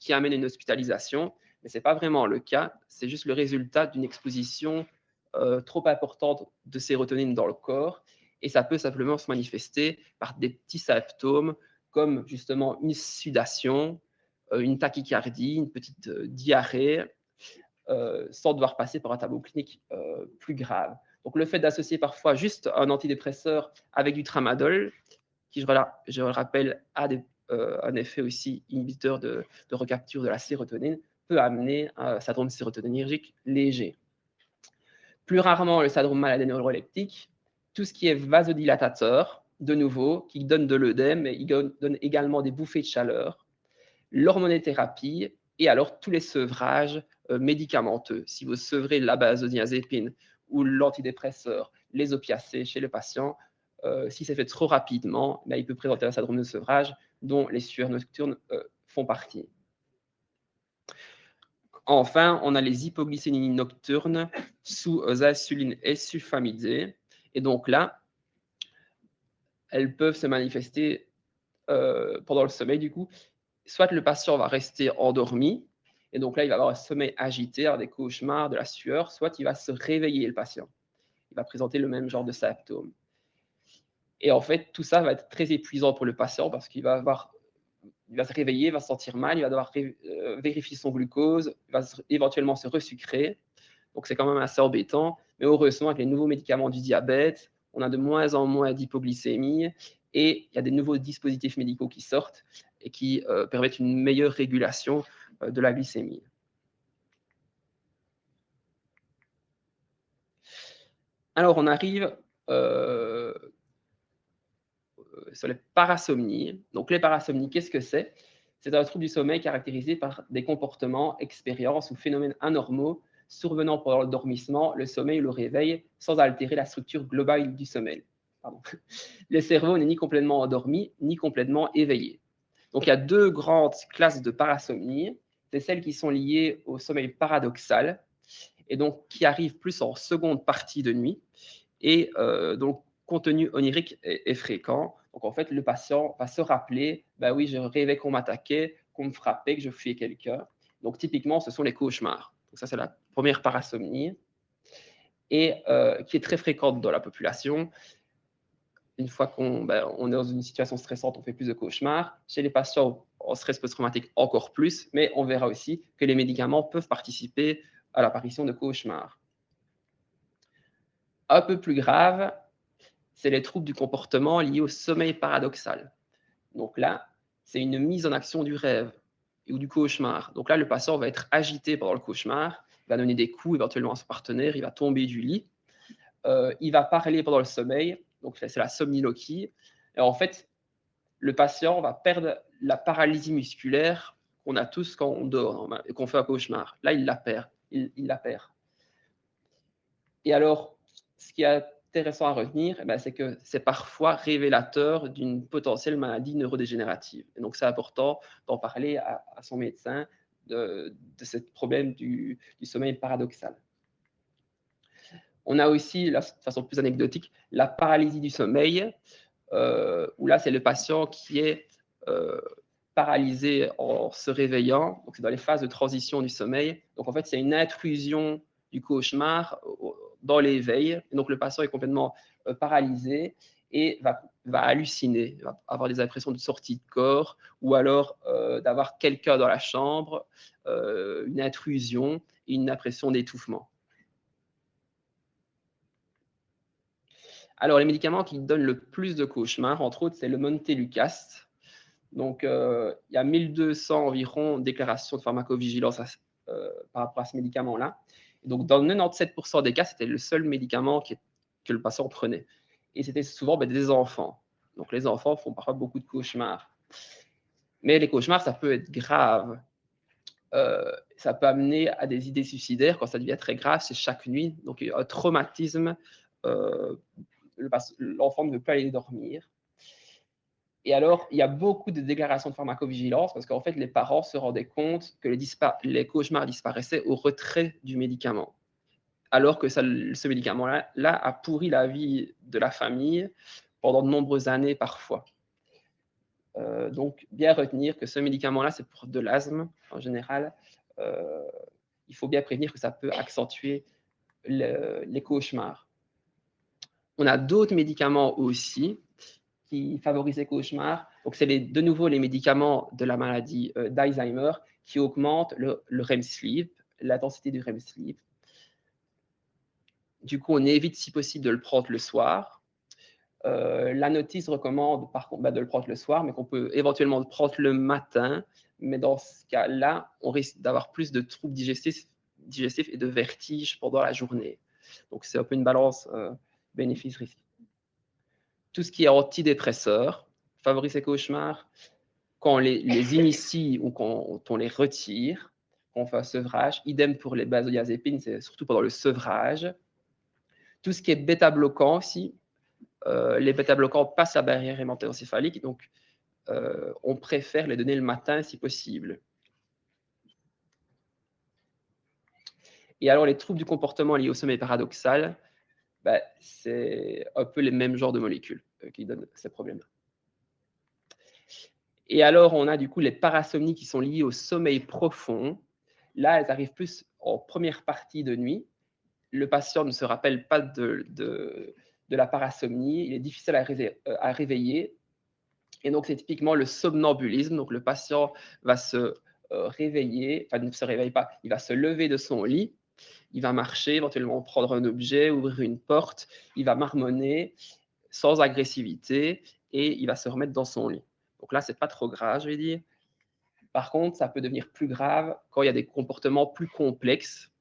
qui amène une hospitalisation. Mais ce n'est pas vraiment le cas. C'est juste le résultat d'une exposition trop importante de sérotonine dans le corps. Et ça peut simplement se manifester par des petits symptômes comme justement une sudation, une tachycardie, une petite diarrhée, sans devoir passer par un tableau clinique plus grave. Donc, le fait d'associer parfois juste un antidépresseur avec du tramadol, qui, je le rappelle, a un effet aussi inhibiteur de recapture de la sérotonine, peut amener à un syndrome sérotoninergique léger. Plus rarement, le syndrome maladie neuroleptique, tout ce qui est vasodilatateur, de nouveau, qui donne de l'œdème, mais il donne également des bouffées de chaleur, l'hormonothérapie et alors tous les sevrages médicamenteux. Si vous sevrez la benzodiazépine ou l'antidépresseur, les opiacés chez le patient, si c'est fait trop rapidement, il peut présenter un syndrome de sevrage dont les sueurs nocturnes font partie. Enfin, on a les hypoglycémies nocturnes sous insuline et sulfamidée. Et donc là, elles peuvent se manifester pendant le sommeil, du coup. Soit le patient va rester endormi, et donc là, il va avoir un sommeil agité, avoir des cauchemars, de la sueur, soit il va se réveiller, le patient. Il va présenter le même genre de symptômes. Et en fait, tout ça va être très épuisant pour le patient parce qu'il va se réveiller, il va se sentir mal, il va devoir vérifier son glucose, il va éventuellement se resucrer. Donc, c'est quand même assez embêtant. Mais heureusement, avec les nouveaux médicaments du diabète, on a de moins en moins d'hypoglycémie et il y a des nouveaux dispositifs médicaux qui sortent et qui permettent une meilleure régulation de la glycémie. Alors, on arrive sur les parasomnies. Donc, les parasomnies, qu'est-ce que c'est? C'est un trouble du sommeil caractérisé par des comportements, expériences ou phénomènes anormaux survenant pendant le dormissement, le sommeil ou le réveil, sans altérer la structure globale du sommeil. Pardon. Le cerveau n'est ni complètement endormi, ni complètement éveillé. Donc, il y a deux grandes classes de parasomnie. C'est celles qui sont liées au sommeil paradoxal, et donc qui arrivent plus en seconde partie de nuit, et donc contenu onirique est fréquent. Donc en fait, le patient va se rappeler, bah oui, je rêvais qu'on m'attaquait, qu'on me frappait, que je fuyais quelqu'un. Donc typiquement, ce sont les cauchemars. Donc ça, c'est la première parasomnie, et qui est très fréquente dans la population. Une fois qu'on est dans une situation stressante, on fait plus de cauchemars. Chez les patients en stress post-traumatique, encore plus, mais on verra aussi que les médicaments peuvent participer à l'apparition de cauchemars. Un peu plus grave, c'est les troubles du comportement liés au sommeil paradoxal. Donc là, c'est une mise en action du rêve ou du cauchemar. Donc là, le patient va être agité pendant le cauchemar, il va donner des coups éventuellement à son partenaire, il va tomber du lit, il va parler pendant le sommeil, donc c'est la somniloquie. Et en fait, le patient va perdre la paralysie musculaire qu'on a tous quand on dort et qu'on fait un cauchemar. Là, il la perd. Il la perd. Et alors, ce qui est intéressant à retenir, c'est que c'est parfois révélateur d'une potentielle maladie neurodégénérative. Et donc, c'est important d'en parler à son médecin de ce problème du sommeil paradoxal. On a aussi, de façon plus anecdotique, la paralysie du sommeil, où là, c'est le patient qui est paralysé en se réveillant. Donc, c'est dans les phases de transition du sommeil. Donc, en fait, c'est une intrusion du cauchemar dans l'éveil. Donc, le patient est complètement paralysé et va halluciner, va avoir des impressions de sortie de corps ou alors d'avoir quelqu'un dans la chambre, une intrusion et une impression d'étouffement. Alors, les médicaments qui donnent le plus de cauchemars, entre autres, c'est le Montelukast. Donc, il y a 1200 environ déclarations de pharmacovigilance par rapport à ce médicament-là. Donc, dans 97% des cas, c'était le seul médicament que le patient prenait. Et c'était souvent des enfants. Donc, les enfants font parfois beaucoup de cauchemars. Mais les cauchemars, ça peut être grave. Ça peut amener à des idées suicidaires quand ça devient très grave, c'est chaque nuit. Donc, un traumatisme, l'enfant ne veut pas aller dormir. Et alors, il y a beaucoup de déclarations de pharmacovigilance parce qu'en fait, les parents se rendaient compte que les cauchemars disparaissaient au retrait du médicament. Alors que ce médicament-là a pourri la vie de la famille pendant de nombreuses années parfois. Donc, bien retenir que ce médicament-là, c'est pour de l'asthme en général. Il faut bien prévenir que ça peut accentuer les cauchemars. On a d'autres médicaments aussi qui favorisent les cauchemars. Donc, c'est de nouveau les médicaments de la maladie d'Alzheimer qui augmentent le REM sleep, l'intensité du REM sleep. Du coup, on évite si possible de le prendre le soir. La notice recommande par contre de le prendre le soir, mais qu'on peut éventuellement le prendre le matin. Mais dans ce cas-là, on risque d'avoir plus de troubles digestifs et de vertiges pendant la journée. Donc, c'est un peu une balance bénéfice-risque. Tout ce qui est antidépresseur favorise les cauchemars. Quand on les initie ou quand on les retire, quand on fait un sevrage, idem pour les benzodiazépines, c'est surtout pendant le sevrage. Tout ce qui est bêta-bloquant aussi, les bêta-bloquants passent la barrière hémato-encéphalique, donc on préfère les donner le matin si possible. Et alors, les troubles du comportement liés au sommeil paradoxal, c'est un peu les mêmes genres de molécules qui donnent ces problèmes. Et alors, on a du coup les parasomnies qui sont liées au sommeil profond. Là, elles arrivent plus en première partie de nuit. Le patient ne se rappelle pas de la parasomnie, il est difficile à réveiller. Et donc, c'est typiquement le somnambulisme. Donc, le patient va se réveiller, enfin, il ne se réveille pas, il va se lever de son lit, il va marcher, éventuellement prendre un objet, ouvrir une porte, il va marmonner sans agressivité et il va se remettre dans son lit. Donc là, c'est pas trop grave, je vais dire. Par contre, ça peut devenir plus grave quand il y a des comportements plus complexes.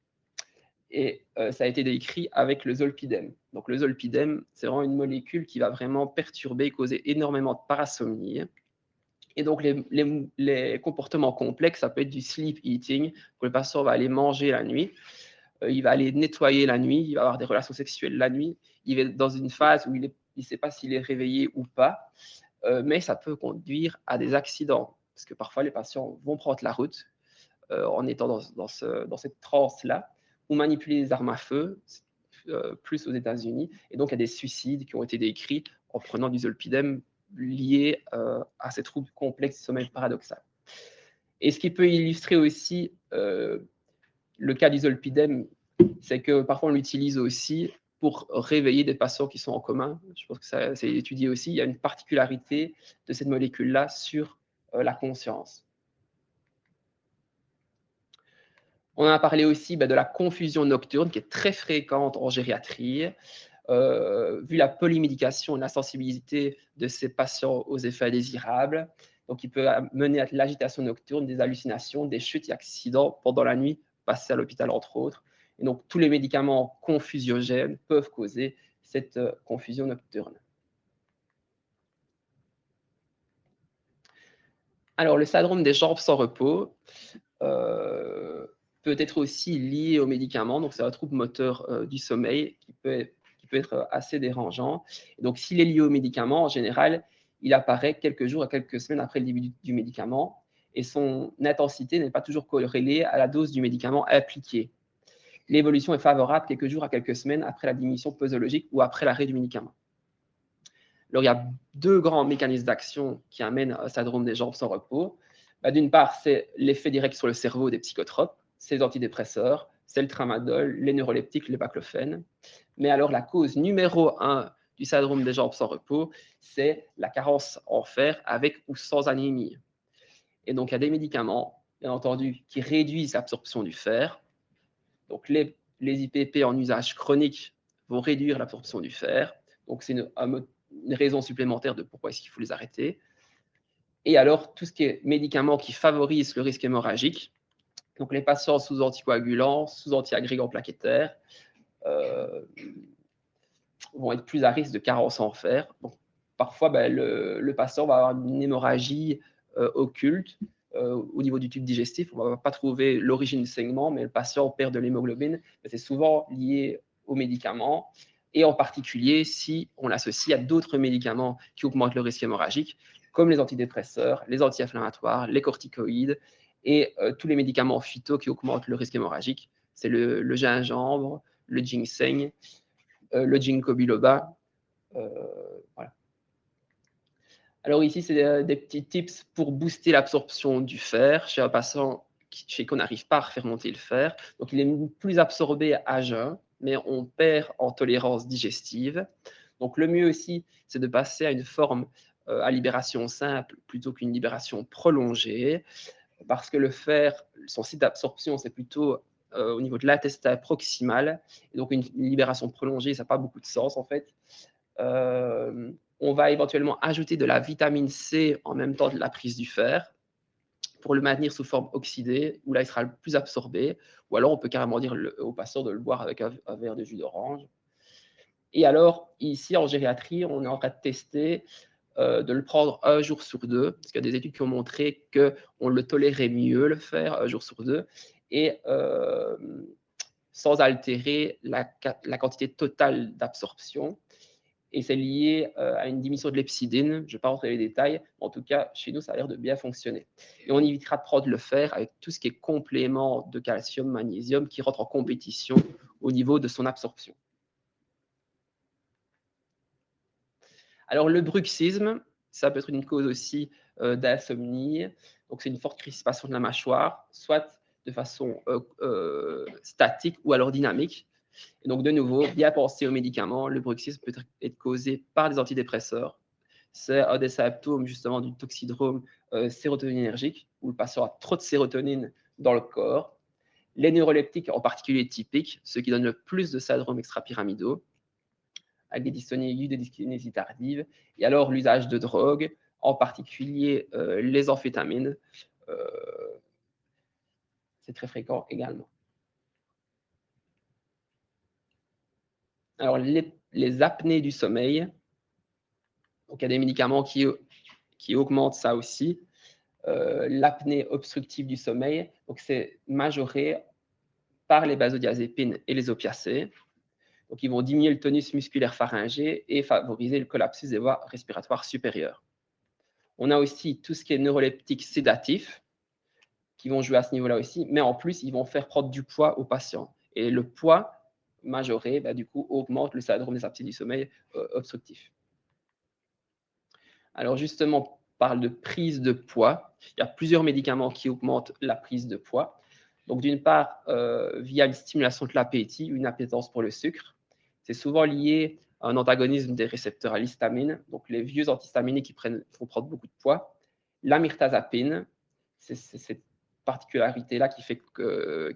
Et ça a été décrit avec le zolpidem. Donc le zolpidem, c'est vraiment une molécule qui va vraiment perturber, causer énormément de parasomnie. Et donc les comportements complexes, ça peut être du sleep eating, que le patient va aller manger la nuit, il va aller nettoyer la nuit, il va avoir des relations sexuelles la nuit, il va être dans une phase où il ne sait pas s'il est réveillé ou pas, mais ça peut conduire à des accidents, parce que parfois les patients vont prendre la route en étant dans cette transe-là, ou manipuler des armes à feu, plus aux États-Unis, et donc il y a des suicides qui ont été décrits en prenant du zolpidem liés à ces troubles complexes du sommeil paradoxal. Et ce qui peut illustrer aussi le cas du zolpidem, c'est que parfois on l'utilise aussi pour réveiller des patients qui sont en coma. Je pense que ça c'est étudié aussi. Il y a une particularité de cette molécule-là sur la conscience. On a parlé aussi de la confusion nocturne qui est très fréquente en gériatrie. Vu la polymédication et la sensibilité de ces patients aux effets indésirables. Donc, il peut mener à l'agitation nocturne, des hallucinations, des chutes et accidents pendant la nuit, passés à l'hôpital, entre autres. Et donc, tous les médicaments confusiogènes peuvent causer cette confusion nocturne. Alors, le syndrome des jambes sans repos peut être aussi lié aux médicaments. Donc, c'est un trouble moteur du sommeil qui peut être assez dérangeant. Et donc, s'il est lié aux médicaments, en général, il apparaît quelques jours à quelques semaines après le début du médicament et son intensité n'est pas toujours corrélée à la dose du médicament appliqué. L'évolution est favorable quelques jours à quelques semaines après la diminution posologique ou après l'arrêt du médicament. Alors, il y a deux grands mécanismes d'action qui amènent au syndrome des jambes sans repos. D'une part, c'est l'effet direct sur le cerveau des psychotropes, c'est les antidépresseurs, c'est le tramadol, les neuroleptiques, les baclofènes. Mais alors, la cause numéro 1 du syndrome des jambes sans repos, c'est la carence en fer avec ou sans anémie. Et donc, il y a des médicaments, bien entendu, qui réduisent l'absorption du fer. Donc, les IPP en usage chronique vont réduire l'absorption du fer. Donc, c'est une raison supplémentaire de pourquoi est-ce qu'il faut les arrêter. Et alors, tout ce qui est médicaments qui favorisent le risque hémorragique, donc les patients sous anticoagulants, sous antiagrégants plaquettaires, vont être plus à risque de carence en fer. Donc, parfois, le patient va avoir une hémorragie occulte au niveau du tube digestif. On ne va pas trouver l'origine du saignement, mais le patient perd de l'hémoglobine. C'est souvent lié aux médicaments, et en particulier si on l'associe à d'autres médicaments qui augmentent le risque hémorragique, comme les antidépresseurs, les anti-inflammatoires, les corticoïdes et tous les médicaments phyto qui augmentent le risque hémorragique. C'est le gingembre, le ginseng, le ginkgo biloba. Voilà. Alors ici, c'est des petits tips pour booster l'absorption du fer chez un patient chez qu'on n'arrive pas à refaire monter le fer. Donc il est plus absorbé à jeun, mais on perd en tolérance digestive. Donc le mieux aussi, c'est de passer à une forme à libération simple plutôt qu'une libération prolongée, parce que le fer, son site d'absorption, c'est plutôt au niveau de l'intestin proximal. Et donc une libération prolongée, ça n'a pas beaucoup de sens en fait. On va éventuellement ajouter de la vitamine C en même temps de la prise du fer pour le maintenir sous forme oxydée, où là il sera le plus absorbé, ou alors on peut carrément dire au patient de le boire avec un verre de jus d'orange. Et alors ici en gériatrie, on est en train de tester de le prendre un jour sur deux, parce qu'il y a des études qui ont montré qu'on le tolérait mieux le faire un jour sur deux, et sans altérer la quantité totale d'absorption. Et c'est lié à une diminution de l'hepsidine. Je ne vais pas rentrer dans les détails, mais en tout cas, chez nous, ça a l'air de bien fonctionner. Et on évitera de prendre le fer avec tout ce qui est complément de calcium, magnésium, qui rentre en compétition au niveau de son absorption. Alors, le bruxisme, ça peut être une cause aussi d'insomnie. Donc, c'est une forte crispation de la mâchoire, soit de façon statique ou alors dynamique. Et donc, de nouveau, bien penser aux médicaments. Le bruxisme peut être causé par des antidépresseurs. C'est un des symptômes justement du toxydrome sérotoninergique, où le patient a trop de sérotonine dans le corps. Les neuroleptiques en particulier typiques, ceux qui donnent le plus de syndromes extrapyramidaux, avec des dystonies aiguës, des dyskinésies tardives. Et alors, l'usage de drogues, en particulier les amphétamines, c'est très fréquent également. Alors, les apnées du sommeil, donc il y a des médicaments qui augmentent ça aussi. L'apnée obstructive du sommeil, donc c'est majoré par les benzodiazépines et les opiacés. Donc, ils vont diminuer le tonus musculaire pharyngé et favoriser le collapsus des voies respiratoires supérieures. On a aussi tout ce qui est neuroleptique sédatif, qui vont jouer à ce niveau-là aussi, mais en plus, ils vont faire prendre du poids aux patients. Et le poids majoré, du coup, augmente le syndrome des apnées du sommeil obstructif. Alors justement, on parle de prise de poids. Il y a plusieurs médicaments qui augmentent la prise de poids. Donc d'une part, via une stimulation de l'appétit, une appétence pour le sucre. C'est souvent lié à un antagonisme des récepteurs à l'histamine, donc les vieux antihistaminiques qui font prendre beaucoup de poids. La mirtazapine, c'est cette particularité-là qui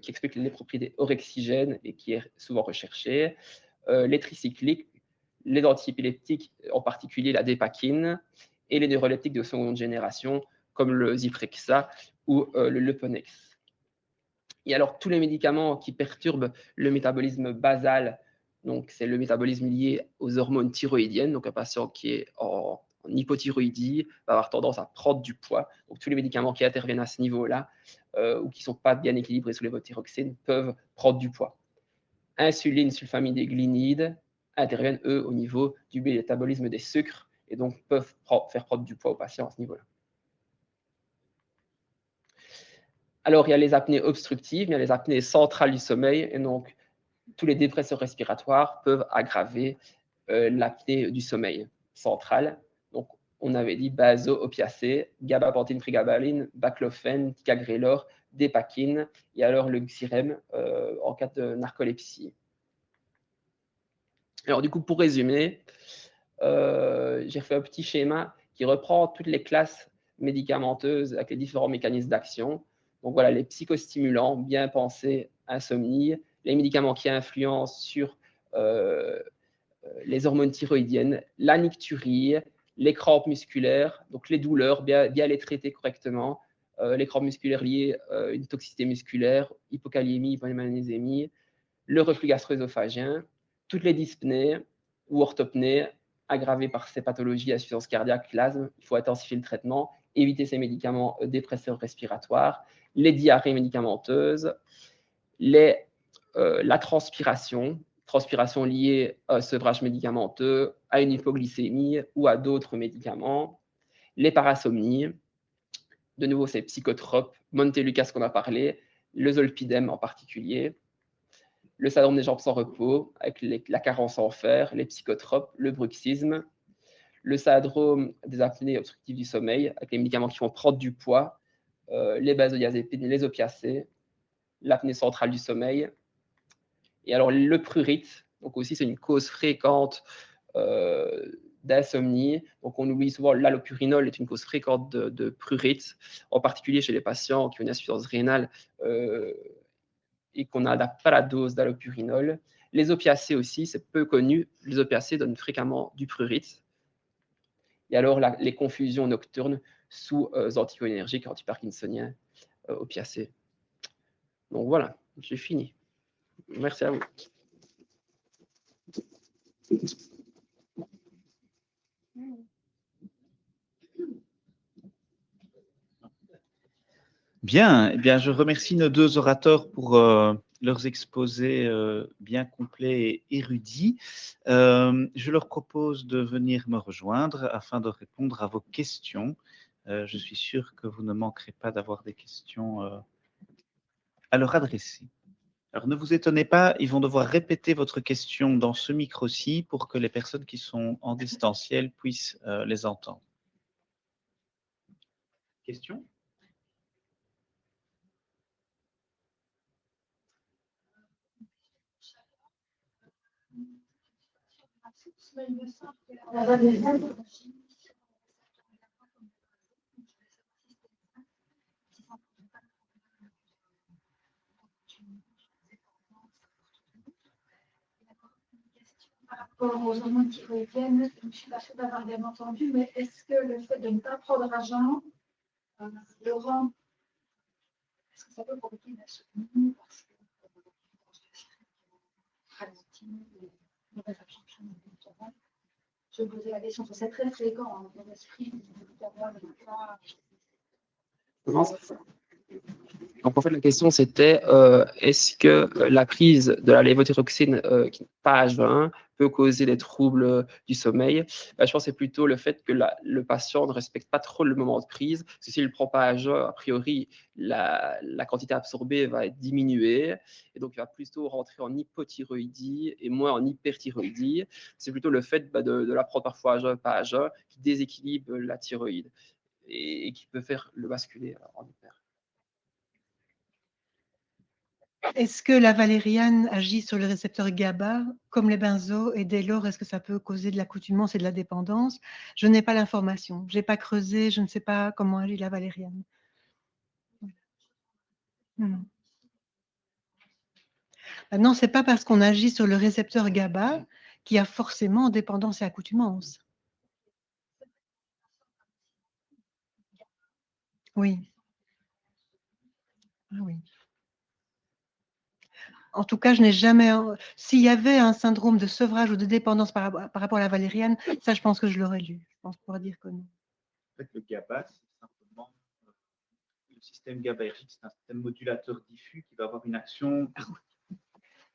explique les propriétés orexigènes et qui est souvent recherchée. Les tricycliques, les antiépileptiques, en particulier la dépakine, et les neuroleptiques de seconde génération, comme le Zyprexa ou le Leponex. Et alors, tous les médicaments qui perturbent le métabolisme basal, donc c'est le métabolisme lié aux hormones thyroïdiennes, donc un patient qui est en hypothyroïdie va avoir tendance à prendre du poids. Donc, tous les médicaments qui interviennent à ce niveau-là ou qui ne sont pas bien équilibrés sous lévothyroxine peuvent prendre du poids. Insuline, sulfamide et glinide interviennent, eux, au niveau du métabolisme des sucres et donc peuvent faire prendre du poids aux patients à ce niveau-là. Alors, il y a les apnées obstructives, il y a les apnées centrales du sommeil, et donc tous les dépresseurs respiratoires peuvent aggraver l'apnée du sommeil central. Donc, on avait dit baso-opiacés, gabapentine, prégabaline, baclofène, ticagrelor, dépakine, et alors le xyrem en cas de narcolepsie. Alors, du coup, pour résumer, j'ai fait un petit schéma qui reprend toutes les classes médicamenteuses avec les différents mécanismes d'action. Donc voilà, les psychostimulants, bien pensés, insomnie, les médicaments qui influencent sur les hormones thyroïdiennes, la nicturie, les crampes musculaires, donc les douleurs, bien les traiter correctement, les crampes musculaires liées à une toxicité musculaire, hypokaliémie, hypomagnésémie, le reflux gastro-œsophagien, toutes les dyspnées ou orthopnées aggravées par ces pathologies, insuffisance cardiaque, l'asthme, il faut intensifier le traitement, éviter ces médicaments dépresseurs respiratoires, les diarrhées médicamenteuses, la transpiration liée à un sevrage médicamenteux, à une hypoglycémie ou à d'autres médicaments, les parasomnies, de nouveau ces psychotropes, Montelukast qu'on a parlé, le zolpidem en particulier, le syndrome des jambes sans repos, avec la carence en fer, les psychotropes, le bruxisme, le syndrome des apnées obstructives du sommeil, avec les médicaments qui vont prendre du poids, les benzodiazépines, les opiacés, l'apnée centrale du sommeil. Et alors, le prurite, donc aussi, c'est une cause fréquente d'insomnie. Donc, on oublie souvent l'allopurinol est une cause fréquente de prurite, en particulier chez les patients qui ont une insuffisance rénale et qu'on n'adapte pas la dose d'allopurinol. Les opiacés aussi, c'est peu connu. Les opiacés donnent fréquemment du prurite. Et alors, les confusions nocturnes sous anticholinergiques, antiparkinsoniens, opiacés. Donc voilà, j'ai fini. Merci à vous. Bien, eh bien, je remercie nos deux orateurs pour leurs exposés bien complets et érudits. Je leur propose de venir me rejoindre afin de répondre à vos questions. Je suis sûr que vous ne manquerez pas d'avoir des questions à leur adresser. Alors, ne vous étonnez pas, ils vont devoir répéter votre question dans ce micro-ci pour que les personnes qui sont en distanciel puissent les entendre. Question ? Il me semble que la valériane agit sur par rapport aux hormones thyroïdiennes, je ne suis pas sûre d'avoir bien entendu, mais est-ce que le fait de ne pas prendre argent le rend, est-ce que ça peut provoquer une insomnie parce que ralentit les mauvaises absorptions du médicament? Je me posais la question, c'est très fréquent dans l'esprit du médicament, mais pas. Donc, en fait, la question, c'était est-ce que la prise de la lévothyroxine qui n'est pas H20 peut causer des troubles du sommeil? Je pense que c'est plutôt le fait que le patient ne respecte pas trop le moment de prise. Parce que s'il ne prend pas H20, a priori, la quantité absorbée va être diminuée. Et donc, il va plutôt rentrer en hypothyroïdie et moins en hyperthyroïdie. C'est plutôt le fait de la prendre parfois H20, pas H20, qui déséquilibre la thyroïde et qui peut faire le basculer en hyper. Est-ce que la valériane agit sur le récepteur GABA comme les benzos et dès lors, est-ce que ça peut causer de l'accoutumance et de la dépendance? Je n'ai pas l'information. Je n'ai pas creusé, je ne sais pas comment agit la valériane. Non, ce n'est pas parce qu'on agit sur le récepteur GABA qu'il y a forcément dépendance et accoutumance. Oui. Ah oui. En tout cas, je n'ai jamais. S'il y avait un syndrome de sevrage ou de dépendance par rapport à la valériane, ça, je pense que je l'aurais lu. Je pense pouvoir dire que non. En fait, le GABA, c'est simplement le système GABAergique, c'est un système modulateur diffus qui va avoir une action.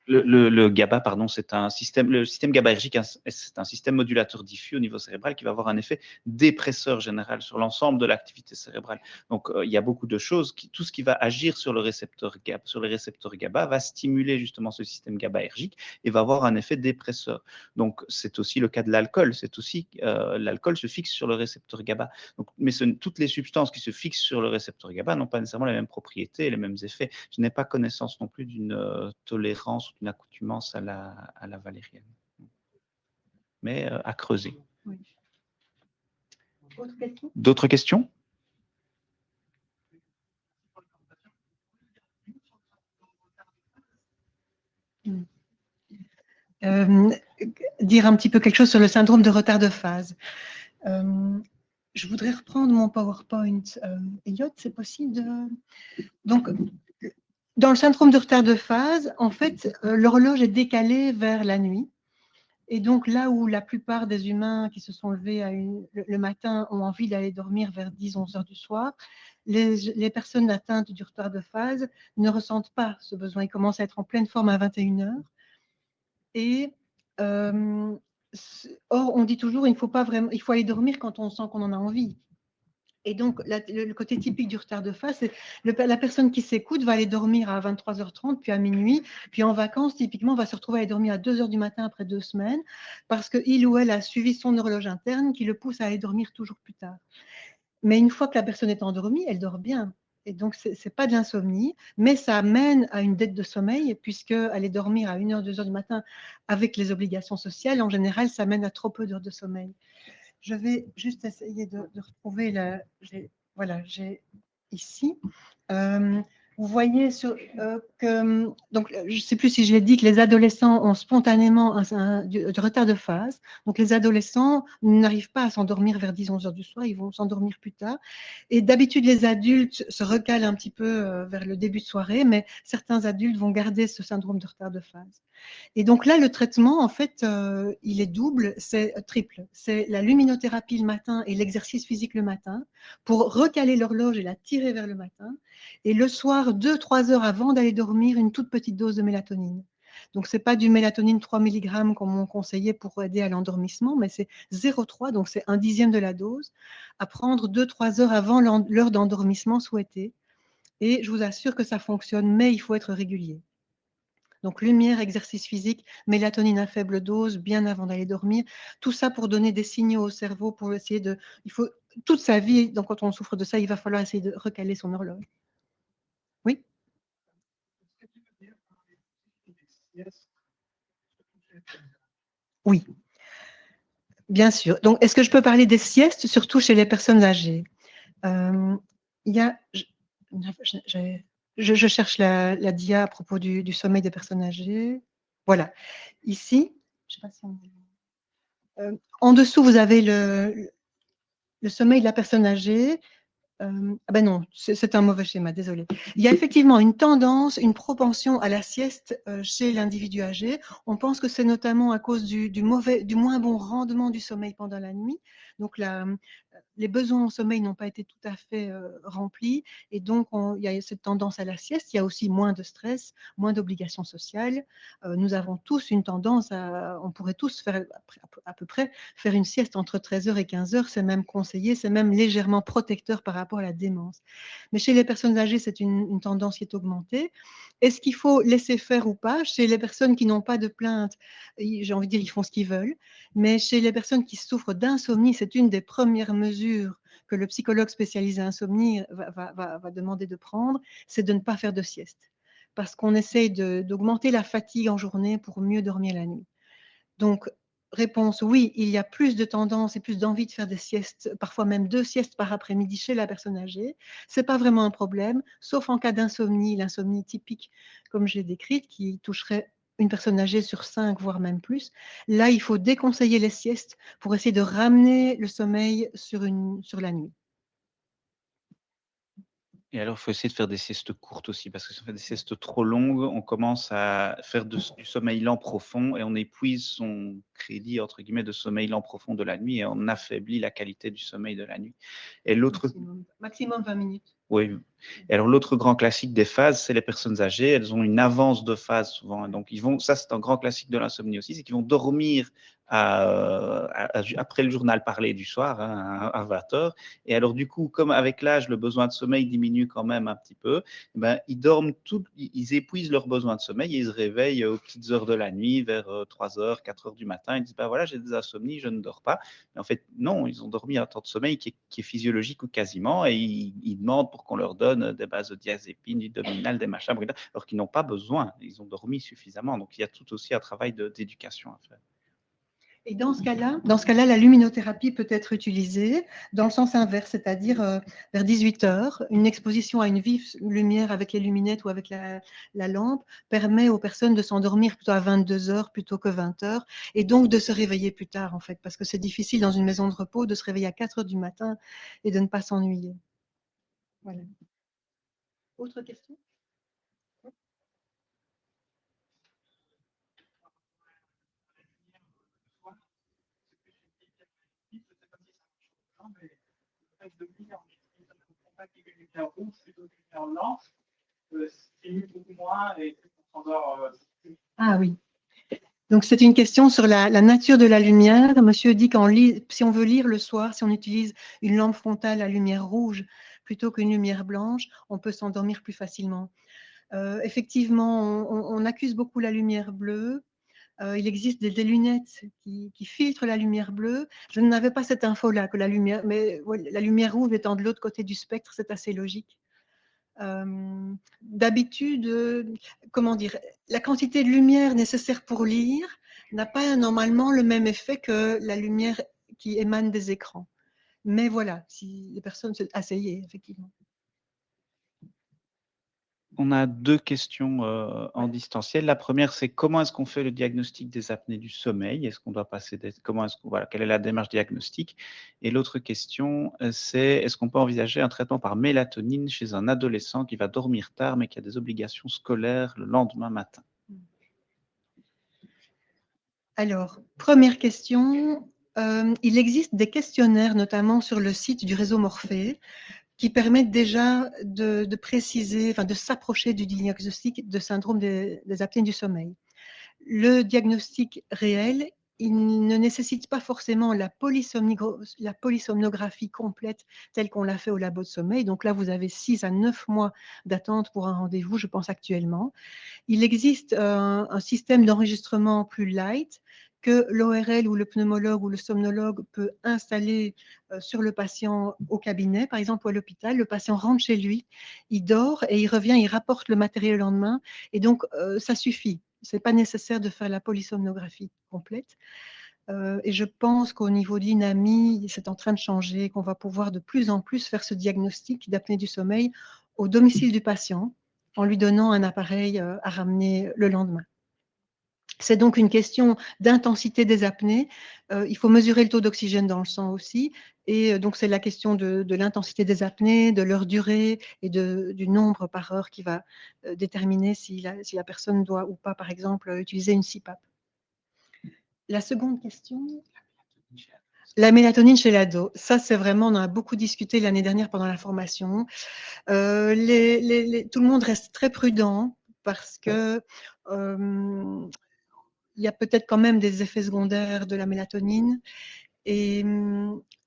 Le GABA, pardon, le système GABAergique, c'est un système modulateur diffus au niveau cérébral qui va avoir un effet dépresseur général sur l'ensemble de l'activité cérébrale. Donc, il y a beaucoup de choses, tout ce qui va agir sur le récepteur GABA, sur les récepteurs GABA va stimuler justement ce système GABAergique et va avoir un effet dépresseur. Donc, c'est aussi le cas de l'alcool. C'est aussi l'alcool se fixe sur le récepteur GABA. Donc, mais toutes les substances qui se fixent sur le récepteur GABA n'ont pas nécessairement les mêmes propriétés, les mêmes effets. Je n'ai pas connaissance non plus d'une tolérance une accoutumance à la valériane. Mais à creuser. Oui. Autre question? D'autres questions? Dire un petit peu quelque chose sur le syndrome de retard de phase. Je voudrais reprendre mon PowerPoint. Elliot, c'est possible Donc, dans le syndrome de retard de phase, en fait, l'horloge est décalée vers la nuit. Et donc, là où la plupart des humains qui se sont levés le matin ont envie d'aller dormir vers 10-11 heures du soir, les personnes atteintes du retard de phase ne ressentent pas ce besoin. Ils commencent à être en pleine forme à 21 heures. Et or, on dit toujours il faut aller dormir quand on sent qu'on en a envie. Et donc, le côté typique du retard de phase, c'est la personne qui s'écoute va aller dormir à 23h30, puis à minuit, puis en vacances, typiquement, va se retrouver à aller dormir à 2h du matin après 2 semaines, parce qu'il ou elle a suivi son horloge interne qui le pousse à aller dormir toujours plus tard. Mais une fois que la personne est endormie, elle dort bien. Et donc, ce n'est pas de l'insomnie, mais ça amène à une dette de sommeil, puisque aller dormir à 1h, 2h du matin avec les obligations sociales, en général, ça mène à trop peu d'heures de sommeil. Je vais juste essayer de retrouver voilà, j'ai ici. Vous voyez que, donc, je ne sais plus si je l'ai dit, que les adolescents ont spontanément du retard de phase. Donc, les adolescents n'arrivent pas à s'endormir vers 10-11 heures du soir, ils vont s'endormir plus tard. Et d'habitude, les adultes se recalent un petit peu vers le début de soirée, mais certains adultes vont garder ce syndrome de retard de phase. Et donc là, le traitement, en fait, il est double, c'est triple. C'est la luminothérapie le matin et l'exercice physique le matin pour recaler l'horloge et la tirer vers le matin. Et le soir, 2-3 heures avant d'aller dormir, une toute petite dose de mélatonine. Donc, ce n'est pas du mélatonine 3 mg comme on conseillait pour aider à l'endormissement, mais c'est 0,3, donc c'est 1/10 de la dose, à prendre 2-3 heures avant l'heure d'endormissement souhaitée. Et je vous assure que ça fonctionne, mais il faut être régulier. Donc, lumière, exercice physique, mélatonine à faible dose, bien avant d'aller dormir. Tout ça pour donner des signaux au cerveau, pour essayer de... Il faut toute sa vie, donc quand on souffre de ça, il va falloir essayer de recaler son horloge. Oui? Oui. Bien sûr. Donc, est-ce que je peux parler des siestes, surtout chez les personnes âgées? Il y a, je cherche la dia à propos du sommeil des personnes âgées. Voilà. Ici, je sais pas si en dessous, vous avez le sommeil de la personne âgée. Ah ben non, c'est un mauvais schéma, désolé. Il y a effectivement une tendance, une propension à la sieste chez l'individu âgé. On pense que c'est notamment à cause du moins bon rendement du sommeil pendant la nuit. Donc les besoins en sommeil n'ont pas été tout à fait remplis et donc il y a cette tendance à la sieste. Il y a aussi moins de stress, moins d'obligations sociales. Nous avons tous une tendance on pourrait tous faire à peu près faire une sieste entre 13h et 15h, c'est même conseillé, c'est même légèrement protecteur par rapport à la démence. Mais chez les personnes âgées, c'est une tendance qui est augmentée. Est-ce qu'il faut laisser faire ou pas? Chez les personnes qui n'ont pas de plainte, j'ai envie de dire, ils font ce qu'ils veulent. Mais chez les personnes qui souffrent d'insomnie, c'est une des premières mesures que le psychologue spécialisé insomnie va demander de prendre, c'est de ne pas faire de sieste. Parce qu'on essaye d'augmenter la fatigue en journée pour mieux dormir la nuit. Donc, réponse, oui, il y a plus de tendance et plus d'envie de faire des siestes, parfois même 2 siestes par après-midi chez la personne âgée. Ce n'est pas vraiment un problème, sauf en cas d'insomnie, l'insomnie typique, comme je l'ai décrite, qui toucherait une personne âgée sur 5, voire même plus. Là, il faut déconseiller les siestes pour essayer de ramener le sommeil sur la nuit. Et alors, il faut essayer de faire des siestes courtes aussi, parce que si on fait des siestes trop longues, on commence à faire du sommeil lent profond et on épuise son crédit, entre guillemets, de sommeil lent profond de la nuit et on affaiblit la qualité du sommeil de la nuit. Et l'autre, Maximum 20 minutes. oui. Et alors, l'autre grand classique des phases, c'est les personnes âgées. Elles ont une avance de phase souvent. Donc, ça, c'est un grand classique de l'insomnie aussi, c'est qu'ils vont dormir après le journal parlé du soir, hein, à 20h. Et alors, du coup, comme avec l'âge, le besoin de sommeil diminue quand même un petit peu, ben, ils dorment ils épuisent leur besoin de sommeil et ils se réveillent aux petites heures de la nuit, vers 3h, 4h du matin. Ils disent, ben voilà, j'ai des insomnies, je ne dors pas. Mais en fait, non, ils ont dormi un temps de sommeil qui est physiologique ou quasiment, et ils demandent pour qu'on leur donne des benzodiazépines, du dominal, des machins, alors qu'ils n'ont pas besoin. Ils ont dormi suffisamment. Donc, il y a tout aussi un travail d'éducation à faire. Et dans ce cas-là, la luminothérapie peut être utilisée dans le sens inverse, c'est-à-dire vers 18h, une exposition à une vive lumière avec les luminettes ou avec la lampe permet aux personnes de s'endormir plutôt à 22h plutôt que 20h et donc de se réveiller plus tard en fait, parce que c'est difficile dans une maison de repos de se réveiller à 4h du matin et de ne pas s'ennuyer. Voilà. Autre question? Ah oui. Donc, c'est une question sur la nature de la lumière. Monsieur dit si on veut lire le soir, si on utilise une lampe frontale à lumière rouge plutôt qu'une lumière blanche, on peut s'endormir plus facilement. Effectivement, on accuse beaucoup la lumière bleue. Il existe des lunettes qui filtrent la lumière bleue. Je n'avais pas cette info-là, que la lumière, mais ouais, la lumière rouge étant de l'autre côté du spectre, c'est assez logique. D'habitude, comment dire, la quantité de lumière nécessaire pour lire n'a pas normalement le même effet que la lumière qui émane des écrans. Mais voilà, si les personnes essayaient, effectivement. On a 2 questions en distanciel. La première, c'est comment est-ce qu'on fait le diagnostic des apnées du sommeil? Est-ce qu'on doit passer voilà, quelle est la démarche diagnostique? Et l'autre question, c'est est-ce qu'on peut envisager un traitement par mélatonine chez un adolescent qui va dormir tard, mais qui a des obligations scolaires le lendemain matin? Alors, première question, il existe des questionnaires, notamment sur le site du réseau Morphée, qui permettent déjà de préciser, enfin de s'approcher du diagnostic de syndrome des apnées du sommeil. Le diagnostic réel, il ne nécessite pas forcément la polysomnographie complète telle qu'on l'a fait au labo de sommeil. Donc là, vous avez 6 à 9 mois d'attente pour un rendez-vous, je pense actuellement. Il existe un système d'enregistrement plus light que l'ORL ou le pneumologue ou le somnologue peut installer sur le patient au cabinet, par exemple, ou à l'hôpital. Le patient rentre chez lui, il dort et il revient, il rapporte le matériel le lendemain. Et donc, ça suffit. Ce n'est pas nécessaire de faire la polysomnographie complète. Et je pense qu'au niveau de l'INAMI, c'est en train de changer, qu'on va pouvoir de plus en plus faire ce diagnostic d'apnée du sommeil au domicile du patient, en lui donnant un appareil à ramener le lendemain. C'est donc une question d'intensité des apnées. Il faut mesurer le taux d'oxygène dans le sang aussi. Et donc, c'est la question de l'intensité des apnées, de leur durée et du nombre par heure qui va déterminer si la personne doit ou pas, par exemple, utiliser une CPAP. La seconde question. La mélatonine chez l'ado, ça c'est vraiment, on en a beaucoup discuté l'année dernière pendant la formation. Tout le monde reste très prudent parce que il y a peut-être quand même des effets secondaires de la mélatonine et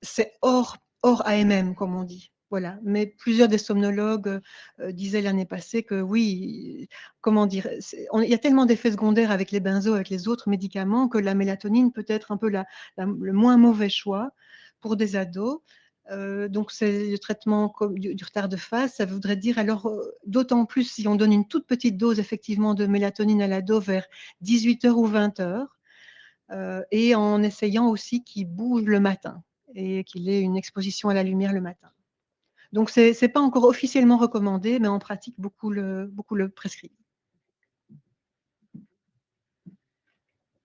c'est hors AMM, comme on dit. Voilà. Mais plusieurs des somnologues disaient l'année passée que oui, comment dire, il y a tellement d'effets secondaires avec les benzos, avec les autres médicaments, que la mélatonine peut être un peu le moins mauvais choix pour des ados. Donc, c'est le traitement du retard de phase. Ça voudrait dire alors, d'autant plus si on donne une toute petite dose effectivement de mélatonine à l'ado vers 18h ou 20h, et en essayant aussi qu'il bouge le matin et qu'il ait une exposition à la lumière le matin. Donc, ce n'est pas encore officiellement recommandé, mais en pratique, beaucoup le prescrivent.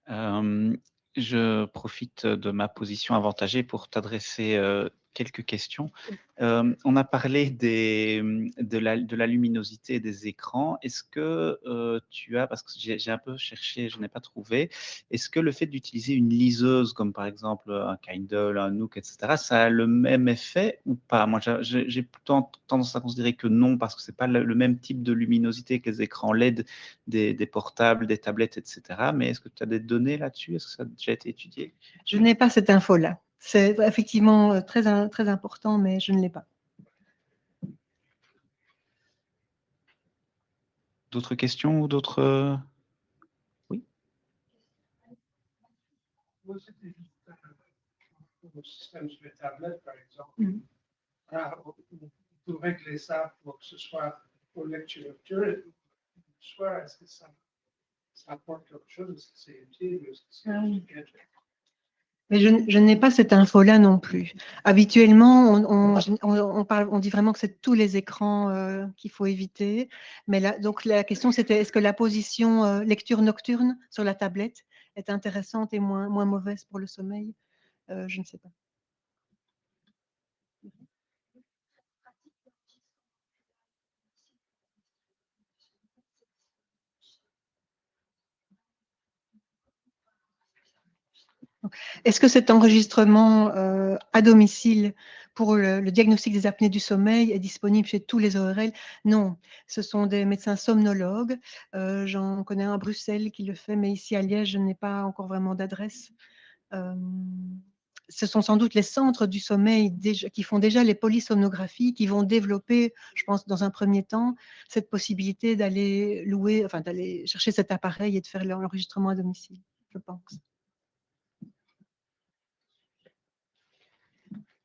Je profite de ma position avantagée pour t'adresser quelques questions. On a parlé de la luminosité des écrans. Est-ce que tu as, parce que j'ai un peu cherché, je n'ai pas trouvé, est-ce que le fait d'utiliser une liseuse, comme par exemple un Kindle, un Nook, etc., ça a le même effet ou pas? Moi, j'ai plutôt tendance à considérer que non, parce que ce n'est pas le même type de luminosité que les écrans LED des portables, des tablettes, etc. Mais est-ce que tu as des données là-dessus? Est-ce que ça a déjà été étudié? Je n'ai pas cette info-là. C'est effectivement très important, mais je ne l'ai pas. D'autres questions ou d'autres... Oui. Moi, c'était juste le système sur les tablettes, par exemple. Vous pouvez régler ça pour que ce soit pour lecture. Soit est-ce que ça apporte quelque chose? Est-ce que c'est utile? Est-ce que c'est un gadget? Mais je n'ai pas cette info-là non plus. Habituellement, on dit vraiment que c'est tous les écrans qu'il faut éviter. Mais là, donc la question, c'était est-ce que la position lecture nocturne sur la tablette est intéressante et moins mauvaise pour le sommeil? Je ne sais pas. Est-ce que cet enregistrement à domicile pour le diagnostic des apnées du sommeil est disponible chez tous les ORL? Non, ce sont des médecins somnologues. J'en connais un à Bruxelles qui le fait, mais ici à Liège, je n'ai pas encore vraiment d'adresse. Ce sont sans doute les centres du sommeil qui font déjà les polysomnographies, qui vont développer, je pense, dans un premier temps, cette possibilité d'aller louer, enfin d'aller chercher cet appareil et de faire l'enregistrement à domicile, je pense.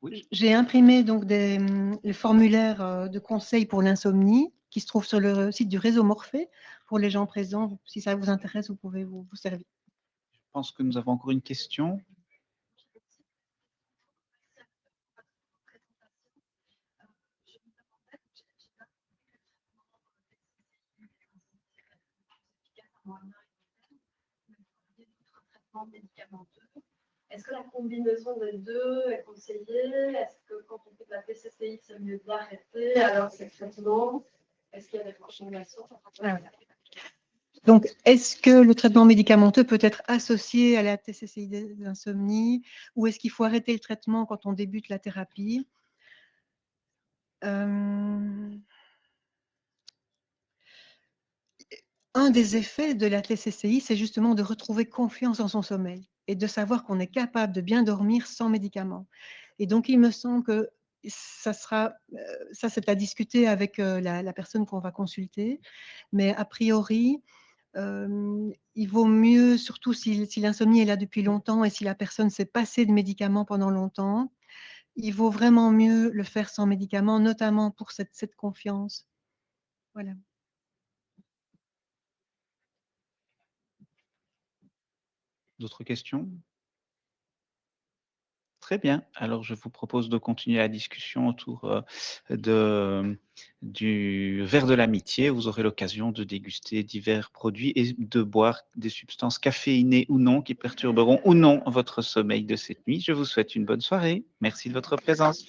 Oui. J'ai imprimé donc les formulaires de conseil pour l'insomnie qui se trouvent sur le site du réseau Morphée. Pour les gens présents, si ça vous intéresse, vous pouvez vous servir. Je pense que nous avons encore une question. Est-ce que la combinaison des deux est conseillée? Est-ce que quand on fait de la TCCI, c'est mieux d'arrêter alors c'est traitement? Est-ce qu'il y a des recommandations? Donc, est-ce que le traitement médicamenteux peut être associé à la TCCI d'insomnie ou est-ce qu'il faut arrêter le traitement quand on débute la thérapie? Un des effets de la TCCI, c'est justement de retrouver confiance en son sommeil et de savoir qu'on est capable de bien dormir sans médicaments. Et donc, il me semble que ça c'est à discuter avec la personne qu'on va consulter, mais a priori, il vaut mieux, surtout si l'insomnie est là depuis longtemps et si la personne s'est passée de médicaments pendant longtemps, il vaut vraiment mieux le faire sans médicaments, notamment pour cette confiance. Voilà. D'autres questions? Très bien. Alors, je vous propose de continuer la discussion autour du verre de l'amitié. Vous aurez l'occasion de déguster divers produits et de boire des substances caféinées ou non qui perturberont ou non votre sommeil de cette nuit. Je vous souhaite une bonne soirée. Merci de votre présence.